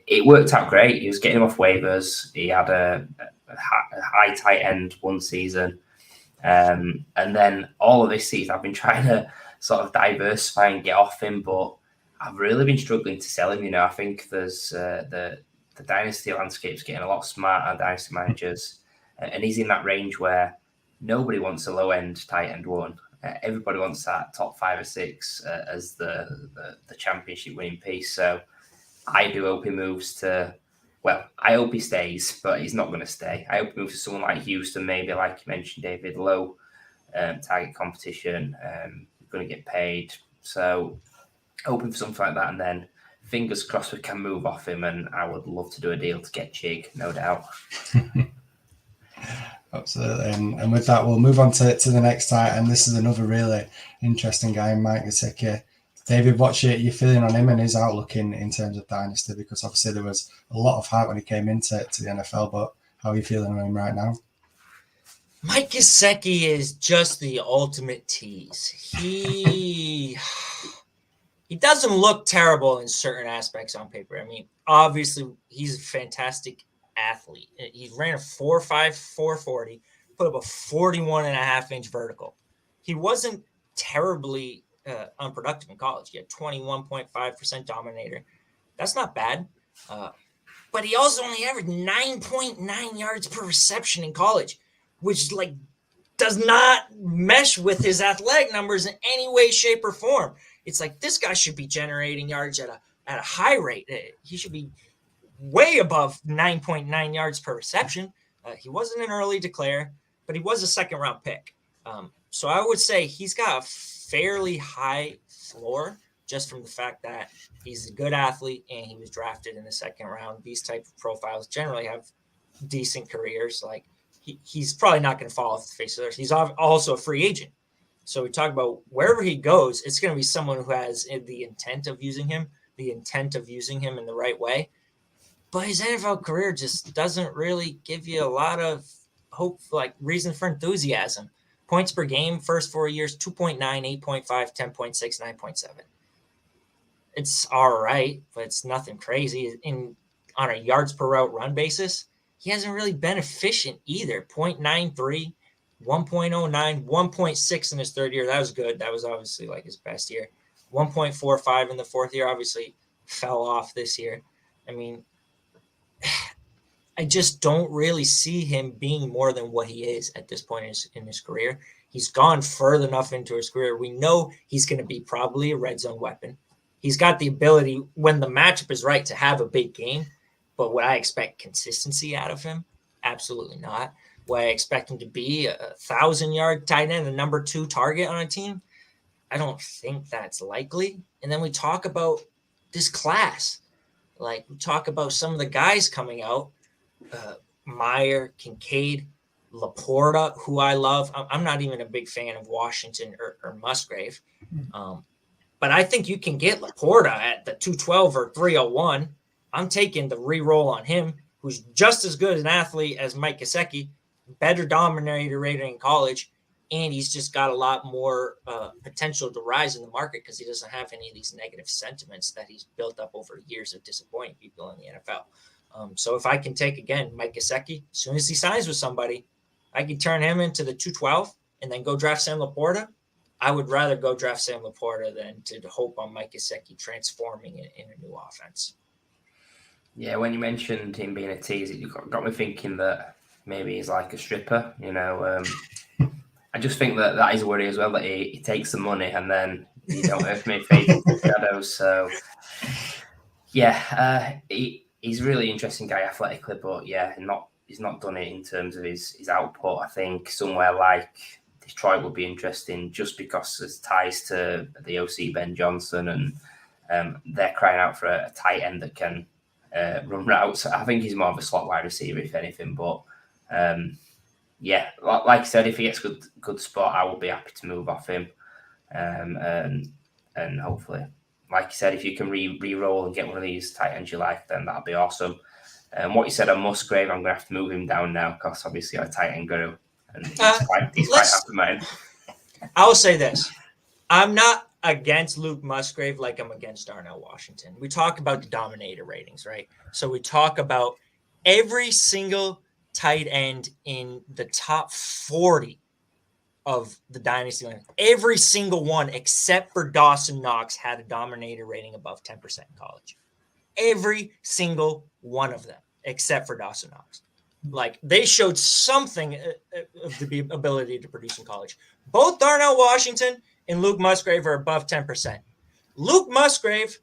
it worked out great. He was getting him off waivers. He had a high tight end one season. And then all of this season, I've been trying to sort of diversify and get off him, but I've really been struggling to sell him. I think there's the dynasty landscape's getting a lot smarter, dynasty managers, and he's in that range where nobody wants a low end tight end one. Everybody wants that top 5 or 6 as the championship winning piece. So I do hope he moves to, well, I hope he stays, but he's not going to stay. I hope he moves to someone like Houston, maybe like you mentioned, David, low target competition, going to get paid. So hoping for something like that, and then fingers crossed we can move off him, and I would love to do a deal to get Chig, no doubt. Absolutely. And with that, we'll move on to the next tight, and this is another really interesting guy, Mike Gesicki. David, what's your feeling on him and his outlook in terms of dynasty? Because obviously there was a lot of hype when he came into the NFL, but how are you feeling on him right now? Mike Gesicki is just the ultimate tease. He doesn't look terrible in certain aspects on paper. I mean, obviously, he's a fantastic athlete. He ran a 4.5, 4.40, put up a 41.5-inch vertical. He wasn't terribly unproductive in college. He had 21.5% dominator. That's not bad. But he also only averaged 9.9 yards per reception in college, which does not mesh with his athletic numbers in any way, shape, or form. It's like this guy should be generating yards at a high rate. He should be way above 9.9 yards per reception. He wasn't an early declare, but he was a second-round pick. So I would say he's got a fairly high floor just from the fact that he's a good athlete and he was drafted in the second round. These type of profiles generally have decent careers. Like he's probably not going to fall off the face of the earth. He's also a free agent. So we talk about wherever he goes, it's going to be someone who has the intent of using him in the right way. But his NFL career just doesn't really give you a lot of hope, like reason for enthusiasm. Points per game, first 4 years, 2.9, 8.5, 10.6, 9.7. It's all right, but it's nothing crazy. On a yards per route run basis, he hasn't really been efficient either. 0.93, 1.09, 1.6 in his third year. That was good. That was obviously like his best year. 1.45 in the fourth year, obviously fell off this year. I mean, I just don't really see him being more than what he is at this point in his career. He's gone further enough into his career. We know he's going to be probably a red zone weapon. He's got the ability when the matchup is right to have a big game, but would I expect consistency out of him? Absolutely not. Would I expect him to be a 1,000-yard tight end, the number 2 target on a team? I don't think that's likely. And then we talk about this class. Like we talk about some of the guys coming out, Meyer, Kincaid, Laporta, who I love. I'm not even a big fan of Washington or Musgrave. But I think you can get Laporta at the 212 or 301. I'm taking the re-roll on him, who's just as good an athlete as Mike Gesicki, better dominator rating in college, and he's just got a lot more potential to rise in the market because he doesn't have any of these negative sentiments that he's built up over years of disappointing people in the NFL. So if I can take, again, Mike Gesicki, as soon as he signs with somebody, I can turn him into the 212 and then go draft Sam Laporta. I would rather go draft Sam Laporta than to hope on Mike Gesicki transforming it in a new offense. Yeah, when you mentioned him being a tease, it got me thinking that maybe he's like a stripper. I just think that is a worry as well, that he takes the money and then you don't have me fade into the shadows. So, yeah, he's a really interesting guy athletically, but yeah, he's not done it in terms of his output. I think somewhere like Detroit would be interesting just because there's ties to the OC Ben Johnson and they're crying out for a tight end that can run routes. I think he's more of a slot wide receiver, if anything. But yeah, like I said, if he gets good spot, I will be happy to move off him. And hopefully, like you said, if you can re-roll and get one of these tight ends you like, then that'll be awesome. And what you said on Musgrave, I'm going to have to move him down now because obviously our tight end guru. And he's quite happy, man. I will say this. I'm not against Luke Musgrave like I'm against Darnell Washington. We talk about the dominator ratings, right? So we talk about every single tight end in the top 40 of the Dynasty. Every single one except for Dawson Knox had a dominator rating above 10% in college. Every single one of them except for Dawson Knox. Like they showed something of the ability to produce in college. Both Darnell Washington and Luke Musgrave are above 10%. Luke Musgrave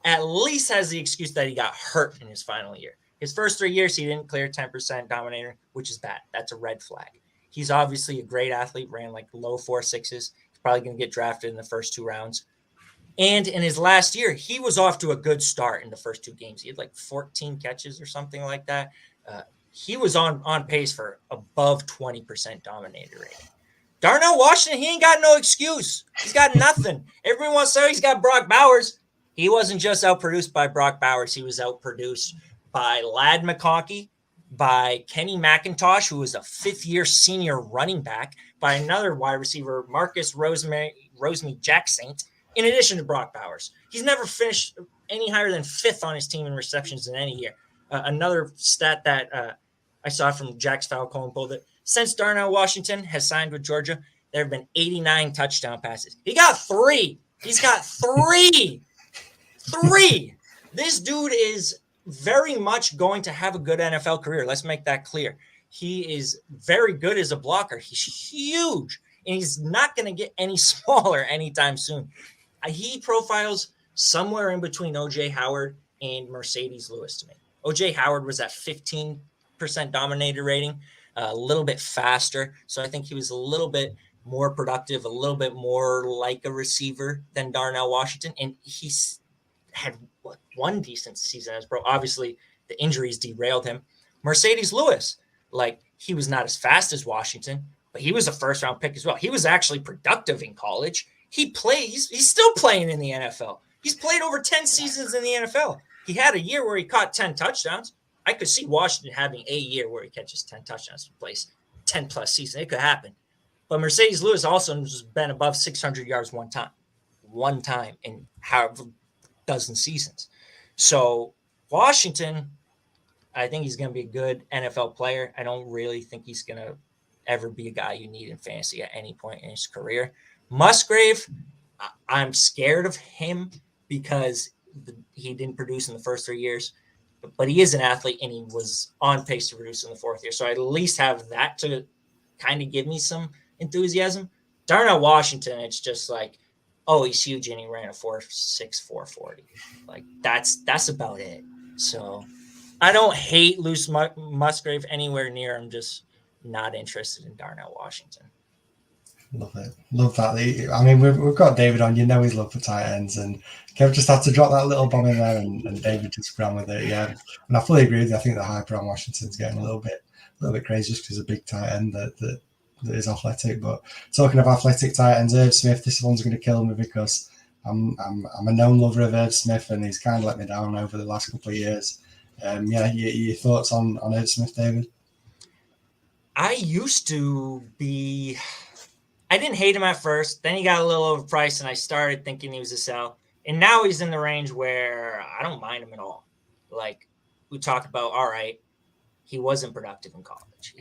at least has the excuse that he got hurt in his final year. His first 3 years, he didn't clear 10% dominator, which is bad. That's a red flag. He's obviously a great athlete, ran like low 4.6s. He's probably going to get drafted in the first 2 rounds. And in his last year, he was off to a good start in the first 2 games. He had like 14 catches or something like that. He was on pace for above 20% dominator rating. Darnell Washington, he ain't got no excuse. He's got nothing. Everyone wants to say he's got Brock Bowers. He wasn't just outproduced by Brock Bowers. He was outproduced by Ladd McConkey, by Kenny McIntosh, who was a 5th-year senior running back, by another wide receiver, Marcus Rosemy-Jacksaint, in addition to Brock Bowers. He's never finished any higher than 5th on his team in receptions in any year. Another stat that I saw from Jax Falcone pulled it. Since Darnell Washington has signed with Georgia, there have been 89 touchdown passes. He got 3. He's got 3. 3. This dude is very much going to have a good NFL career. Let's make that clear. He is very good as a blocker. He's huge, and he's not going to get any smaller anytime soon. He profiles somewhere in between O.J. Howard and Mercedes Lewis to me. O.J. Howard was at 15% 60% dominator rating, a little bit faster. So I think he was a little bit more productive, a little bit more like a receiver than Darnell Washington. And he's had one decent season as pro. Obviously, the injuries derailed him. Mercedes Lewis, like, he was not as fast as Washington, but he was a first-round pick as well. He was actually productive in college. He's still playing in the NFL. He's played over 10 seasons in the NFL. He had a year where he caught 10 touchdowns. I could see Washington having a year where he catches 10 touchdowns and plays 10-plus seasons. It could happen. But Mercedes Lewis also has been above 600 yards one time in however dozen seasons. So Washington, I think he's going to be a good NFL player. I don't really think he's going to ever be a guy you need in fantasy at any point in his career. Musgrave, I'm scared of him because he didn't produce in the first 3 years, but he is an athlete and he was on pace to produce in the fourth year. So I at least have that to kind of give me some enthusiasm. Darnell Washington, it's just like, oh, he's huge and he ran a 4.6, 4.40. Like, that's about it. So I don't hate Luce Musgrave anywhere near. I'm just not interested in Darnell Washington. Love it. Love that. I mean, we've got David on. You know his love for tight ends, and Kev just had to drop that little bomb in there, and David just ran with it. Yeah, and I fully agree with you. I think the hype around Washington's getting a little bit crazy just because a big tight end that is athletic. But talking of athletic tight ends, Irv Smith, this one's going to kill me because I'm a known lover of Irv Smith, and he's kind of let me down over the last couple of years. Your thoughts on Irv Smith, David? I used to be. I didn't hate him at first. Then he got a little overpriced, and I started thinking he was a sell. And now he's in the range where I don't mind him at all. Like, we talked about, all right, he wasn't productive in college.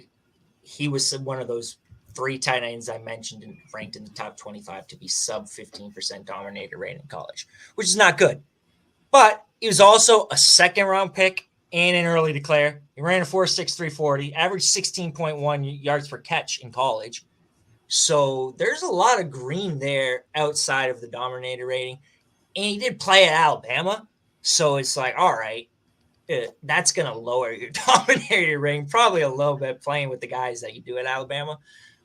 He was one of those 3 tight ends I mentioned and ranked in the top 25 to be sub 15% dominator rate in college, which is not good. But he was also a second-round pick and an early declare. He ran a 4.6, 340, averaged 16.1 yards per catch in college. So there's a lot of green there outside of the dominator rating. And he did play at Alabama. So it's like, all right, that's going to lower your dominator rating probably a little bit playing with the guys that you do at Alabama.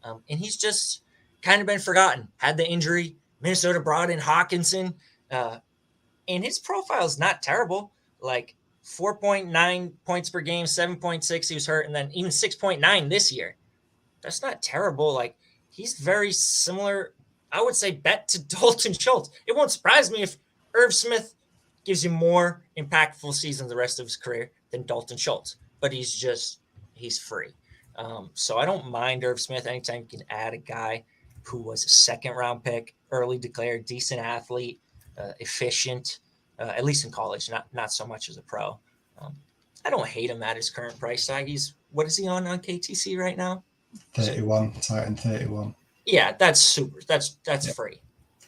And he's just kind of been forgotten. Had the injury. Minnesota brought in Hawkinson. And his profile is not terrible. Like 4.9 points per game, 7.6 he was hurt, and then even 6.9 this year. That's not terrible. Like, he's very similar, I would say, bet to Dalton Schultz. It won't surprise me if Irv Smith gives you more impactful seasons the rest of his career than Dalton Schultz. But he's free. So I don't mind Irv Smith. Anytime you can add a guy who was a second-round pick, early declared, decent athlete, efficient, at least in college, not so much as a pro. I don't hate him at his current price tag. What is he on KTC right now? 31, Titan 31. Yeah, that's super. That's free.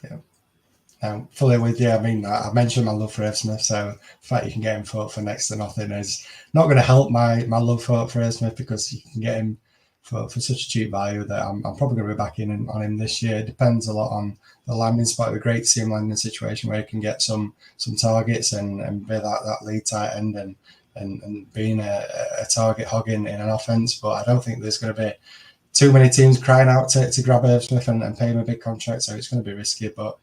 Yeah. Fully with you. I mean, I mentioned my love for Irv Smith, so the fact you can get him for next to nothing is not going to help my love for Irv Smith because you can get him for such a cheap value that I'm probably going to be back in on him this year. It depends a lot on the landing spot. It would be great to see him land in a situation where he can get some targets and be that lead tight end and being a target hog in an offense. But I don't think there's going to be too many teams crying out to grab Irv Smith and pay him a big contract, so it's going to be risky. But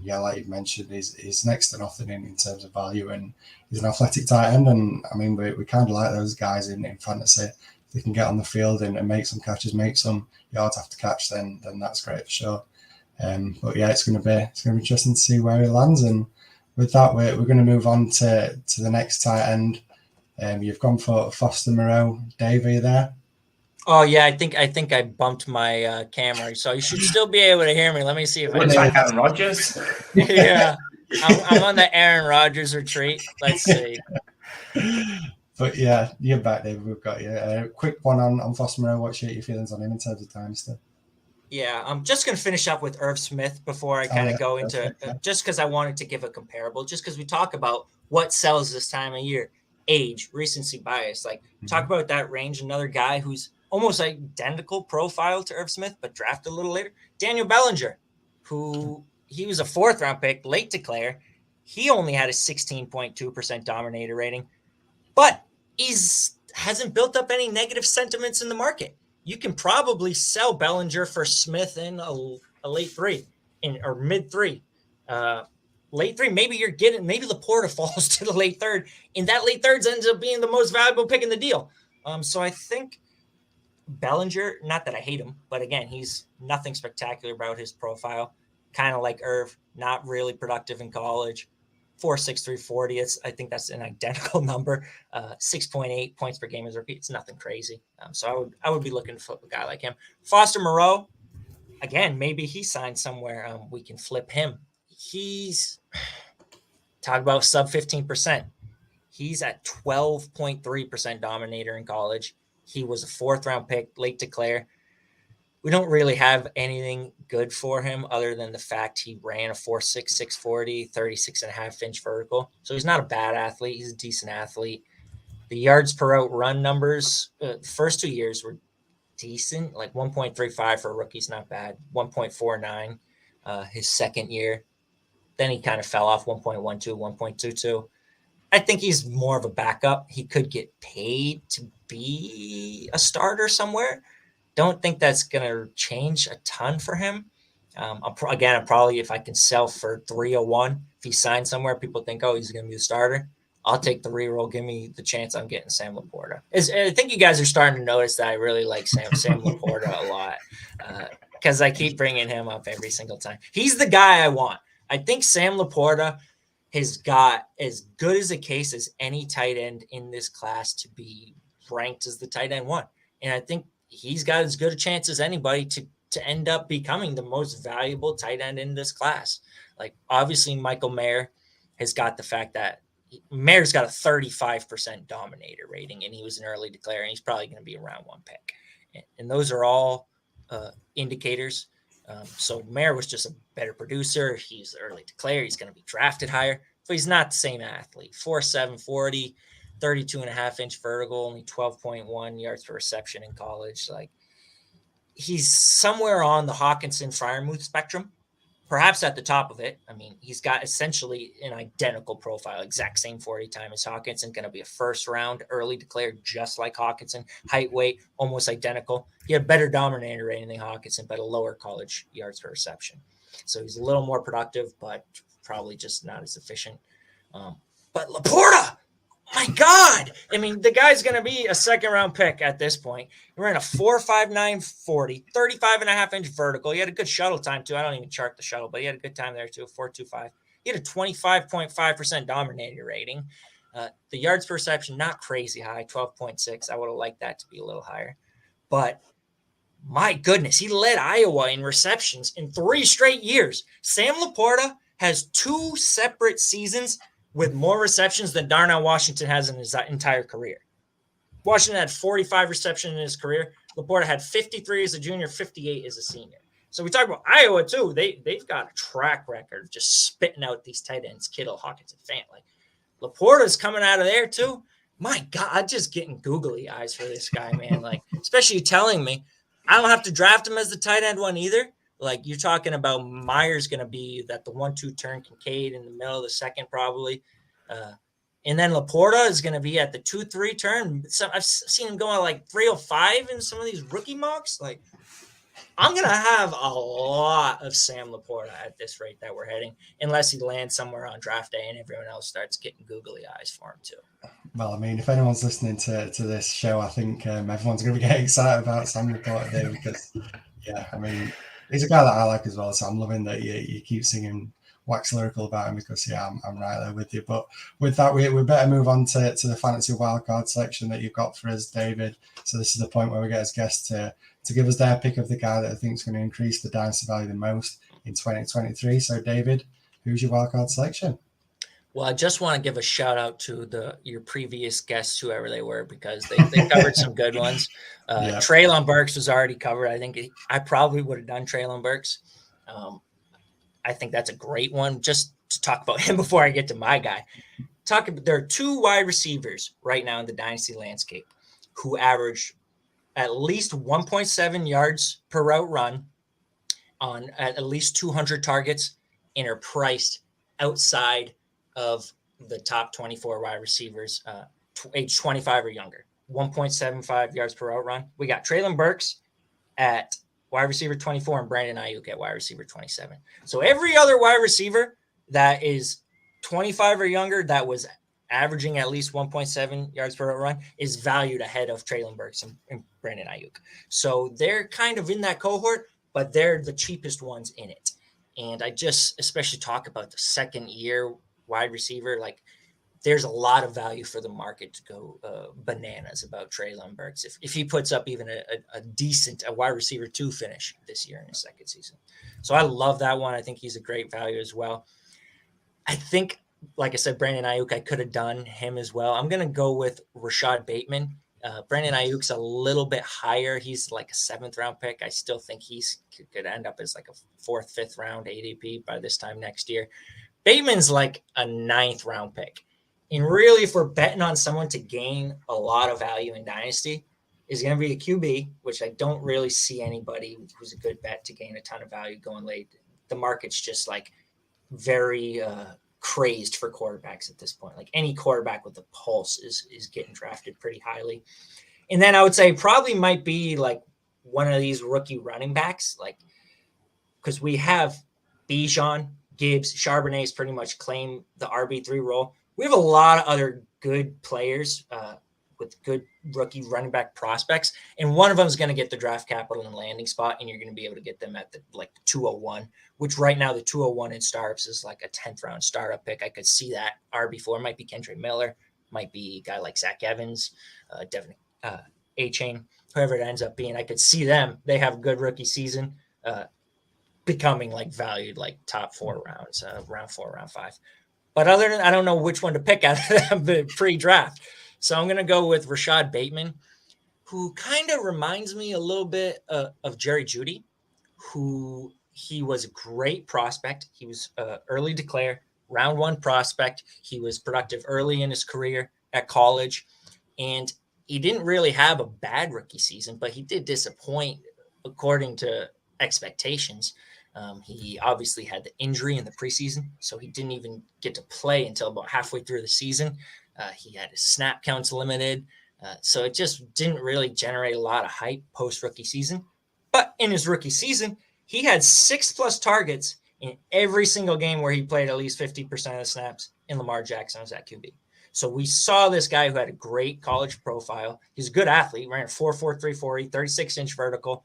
like you mentioned, he's next to nothing in terms of value, and he's an athletic tight end. And I mean, we kind of like those guys in fantasy. If they can get on the field and make some catches, make some yards after catch, then that's great for sure. But yeah, it's going to be interesting to see where he lands. And with that, we're going to move on to the next tight end. You've gone for Foster Moreau. Dave, are you there? Oh yeah, I think I bumped my camera, so you should still be able to hear me. Let me see if looks like Aaron Rodgers. Yeah, I'm on the Aaron Rodgers retreat. Let's see. But yeah, you're back, David. We've got you. Quick one on Foster Moreau. What's your feelings on him in terms of Dynasty? Yeah, I'm just going to finish up with Irv Smith before I kind of go into just because I wanted to give a comparable, just because we talk about what sells this time of year, age, recency bias. Like talk about that range. Another guy who's almost identical profile to Irv Smith, but drafted a little later. Daniel Bellinger, who he was a 4th-round pick, late declare. He only had a 16.2% dominator rating, but he's hasn't built up any negative sentiments in the market. You can probably sell Bellinger for Smith in a late 3 or mid 3. Late 3, maybe Laporta falls to the late 3rd, and that late 3rd ends up being the most valuable pick in the deal. So I think Bellinger, not that I hate him, but again, he's nothing spectacular about his profile. Kind of like Irv, not really productive in college. 4.6, 340. I think that's an identical number. 6.8 points per game as a repeat. It's nothing crazy. So I would be looking to flip a guy like him. Foster Moreau, again, maybe he signed somewhere. We can flip him. He's talk about sub 15%. He's at 12.3% dominator in college. He was a 4th round pick, late declare. We don't really have anything good for him other than the fact he ran a 4.6, 640, 36.5-inch vertical. So he's not a bad athlete. He's a decent athlete. The yards per out run numbers, first 2 years were decent, like 1.35 for a rookie's not bad, 1.49 his second year. Then he kind of fell off, 1.12, 1.22. I think he's more of a backup. He could get paid to be a starter somewhere. Don't think that's going to change a ton for him. I'm probably, if I can sell for 301, if he signs somewhere, people think, oh, he's going to be the starter. I'll take the reroll. Give me the chance I'm getting Sam Laporta. I think you guys are starting to notice that I really like Sam Laporta a lot because I keep bringing him up every single time. He's the guy I want. I think Sam Laporta has got as good as a case as any tight end in this class to be ranked as the tight end 1. And I think he's got as good a chance as anybody to end up becoming the most valuable tight end in this class. Like, obviously, Michael Mayer has got the fact that Mayer's got a 35% dominator rating, and he was an early declare, and he's probably going to be a round 1 pick. And those are all indicators. So Mayer was just a better producer. He's early declare. He's going to be drafted higher, but he's not the same athlete. 4.7 40, 32.5-inch vertical, only 12.1 yards per reception in college. Like, he's somewhere on the Hawkinson-Freiermuth spectrum, perhaps at the top of it. I mean, he's got essentially an identical profile, exact same 40 time as Hawkinson, going to be a first-round early declared, just like Hawkinson. Height, weight, almost identical. He had a better dominator rating than Hawkinson, but a lower college yards per reception. So he's a little more productive, but probably just not as efficient. But Laporta, my God. I mean, the guy's going to be a second-round pick at this point. He ran a 4.59 40, 35.5-inch vertical. He had a good shuttle time, too. I don't even chart the shuttle, but he had a good time there, too, 4.25. He had a 25.5% dominator rating. The yards per reception, not crazy high, 12.6. I would have liked that to be a little higher. But my goodness, he led Iowa in receptions in 3 straight years. Sam Laporta has 2 separate seasons with more receptions than Darnell Washington has in his entire career. Washington had 45 receptions in his career. Laporta had 53 as a junior, 58 as a senior. So we talk about Iowa, too. They've got a track record of just spitting out these tight ends, Kittle, Hawkinson, Fant. Like, Laporta's coming out of there, too. My God, I'm just getting googly eyes for this guy, man. Like, especially telling me I don't have to draft him as the tight end 1 either. Like, you're talking about Meyer's going to be that the 1-2 turn, Kincaid in the middle of the second probably. And then Laporta is going to be at the 2-3 turn. So I've seen him going like 305 in some of these rookie mocks. Like, I'm going to have a lot of Sam Laporta at this rate that we're heading, unless he lands somewhere on draft day and everyone else starts getting googly eyes for him too. Well, I mean, if anyone's listening to this show, I think everyone's going to be getting excited about Sam Laporta there because, yeah, I mean, he's a guy that I like as well. So I'm loving that you keep singing wax lyrical about him because, yeah, I'm right there with you. But with that, we better move on to the fantasy wildcard selection that you've got for us, David. So this is the point where we get as guests to give us their pick of the guy that I think is going to increase the dynasty value the most in 2023. So, David, who's your wildcard selection? Well, I just want to give a shout out to your previous guests, whoever they were, because they covered some good ones. Treylon Burks was already covered. I think I probably would have done Treylon Burks. I think that's a great one. Just to talk about him before I get to my guy. There are 2 wide receivers right now in the dynasty landscape who average at least 1.7 yards per route run on at least 200 targets and are priced outside of the top 24 wide receivers, age 25 or younger. 1.75 yards per route run. We got Treylon Burks at wide receiver 24 and Brandon Ayuk at wide receiver 27. So every other wide receiver that is 25 or younger that was averaging at least 1.7 yards per run is valued ahead of Treylon Burks and Brandon Ayuk. So they're kind of in that cohort, but they're the cheapest ones in it. And I just especially talk about the second year wide receiver. Like, there's a lot of value for the market to go bananas about Treylon Burks if he puts up even a decent wide receiver 2 finish this year in his second season. So I love that one. I think he's a great value as well. I think, like I said, Brandon Ayuk, I could have done him as well. I'm going to go with Rashad Bateman. Brandon Ayuk's a little bit higher. He's like a 7th round pick. I still think could end up as like a 4th, 5th round ADP by this time next year. Bateman's like a 9th round pick. And really, if we're betting on someone to gain a lot of value in Dynasty, is going to be a QB, which I don't really see anybody who's a good bet to gain a ton of value going late. The market's just like very crazed for quarterbacks at this point. Like, any quarterback with a pulse is getting drafted pretty highly. And then I would say probably might be like one of these rookie running backs, like, because we have Bijan, Gibbs, Charbonnet's pretty much claim the RB3 role. We have a lot of other good players with good rookie running back prospects, and one of them is going to get the draft capital and landing spot, and you're going to be able to get them at the 201, which right now the 201 in startups is like a 10th round startup pick. I could see that RB4 might be Kendra Miller, might be a guy like Zach Evans, Devin A-Chain, whoever it ends up being. I could see them. They have a good rookie season, becoming like valued like top 4 rounds, round 4, round 5. But other than, I don't know which one to pick out of them pre-draft. So I'm going to go with Rashad Bateman, who kind of reminds me a little bit of Jerry Jeudy, who he was a great prospect. He was early declare, round 1 prospect. He was productive early in his career at college, and he didn't really have a bad rookie season, but he did disappoint according to expectations. He obviously had the injury in the preseason, so he didn't even get to play until about halfway through the season. He had his snap counts limited, so it just didn't really generate a lot of hype post-rookie season. But in his rookie season, he had 6+ targets in every single game where he played at least 50% of the snaps, and Lamar Jackson was at QB. So we saw this guy who had a great college profile. He's a good athlete, ran a 4.43 40, 36-inch vertical.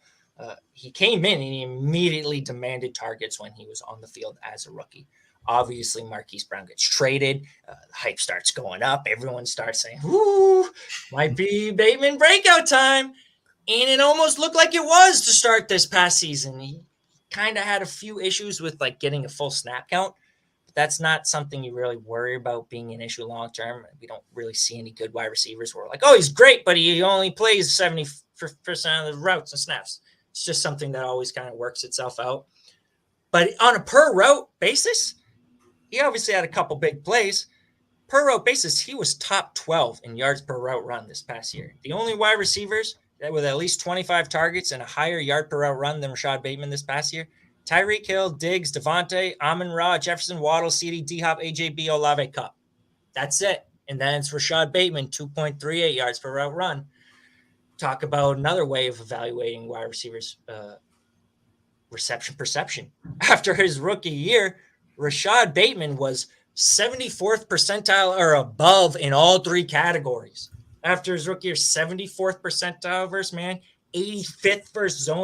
He came in and he immediately demanded targets when he was on the field as a rookie. Obviously, Marquise Brown gets traded. The hype starts going up. Everyone starts saying, "Ooh, might be Bateman breakout time." And it almost looked like it was to start this past season. He kind of had a few issues with like getting a full snap count. But that's not something you really worry about being an issue long term. We don't really see any good wide receivers where we're like, oh, he's great, but he only plays 70% of the routes and snaps. It's just something that always kind of works itself out. But on a per route basis, he obviously had a couple big plays. Per route basis, he was top 12 in yards per route run this past year. The only wide receivers that with at least 25 targets and a higher yard per route run than Rashad Bateman this past year: Tyreek Hill, Diggs, Devontae, Amon-Ra, Jefferson, Waddle, CeeDee, D-Hop, AJB, Olave, Cup. That's it. And then it's Rashad Bateman, 2.38 yards per route run. Talk about another way of evaluating wide receivers' reception perception. After his rookie year, Rashad Bateman was 74th percentile or above in all 3 categories. After his rookie year, 74th percentile versus man, 85th versus zone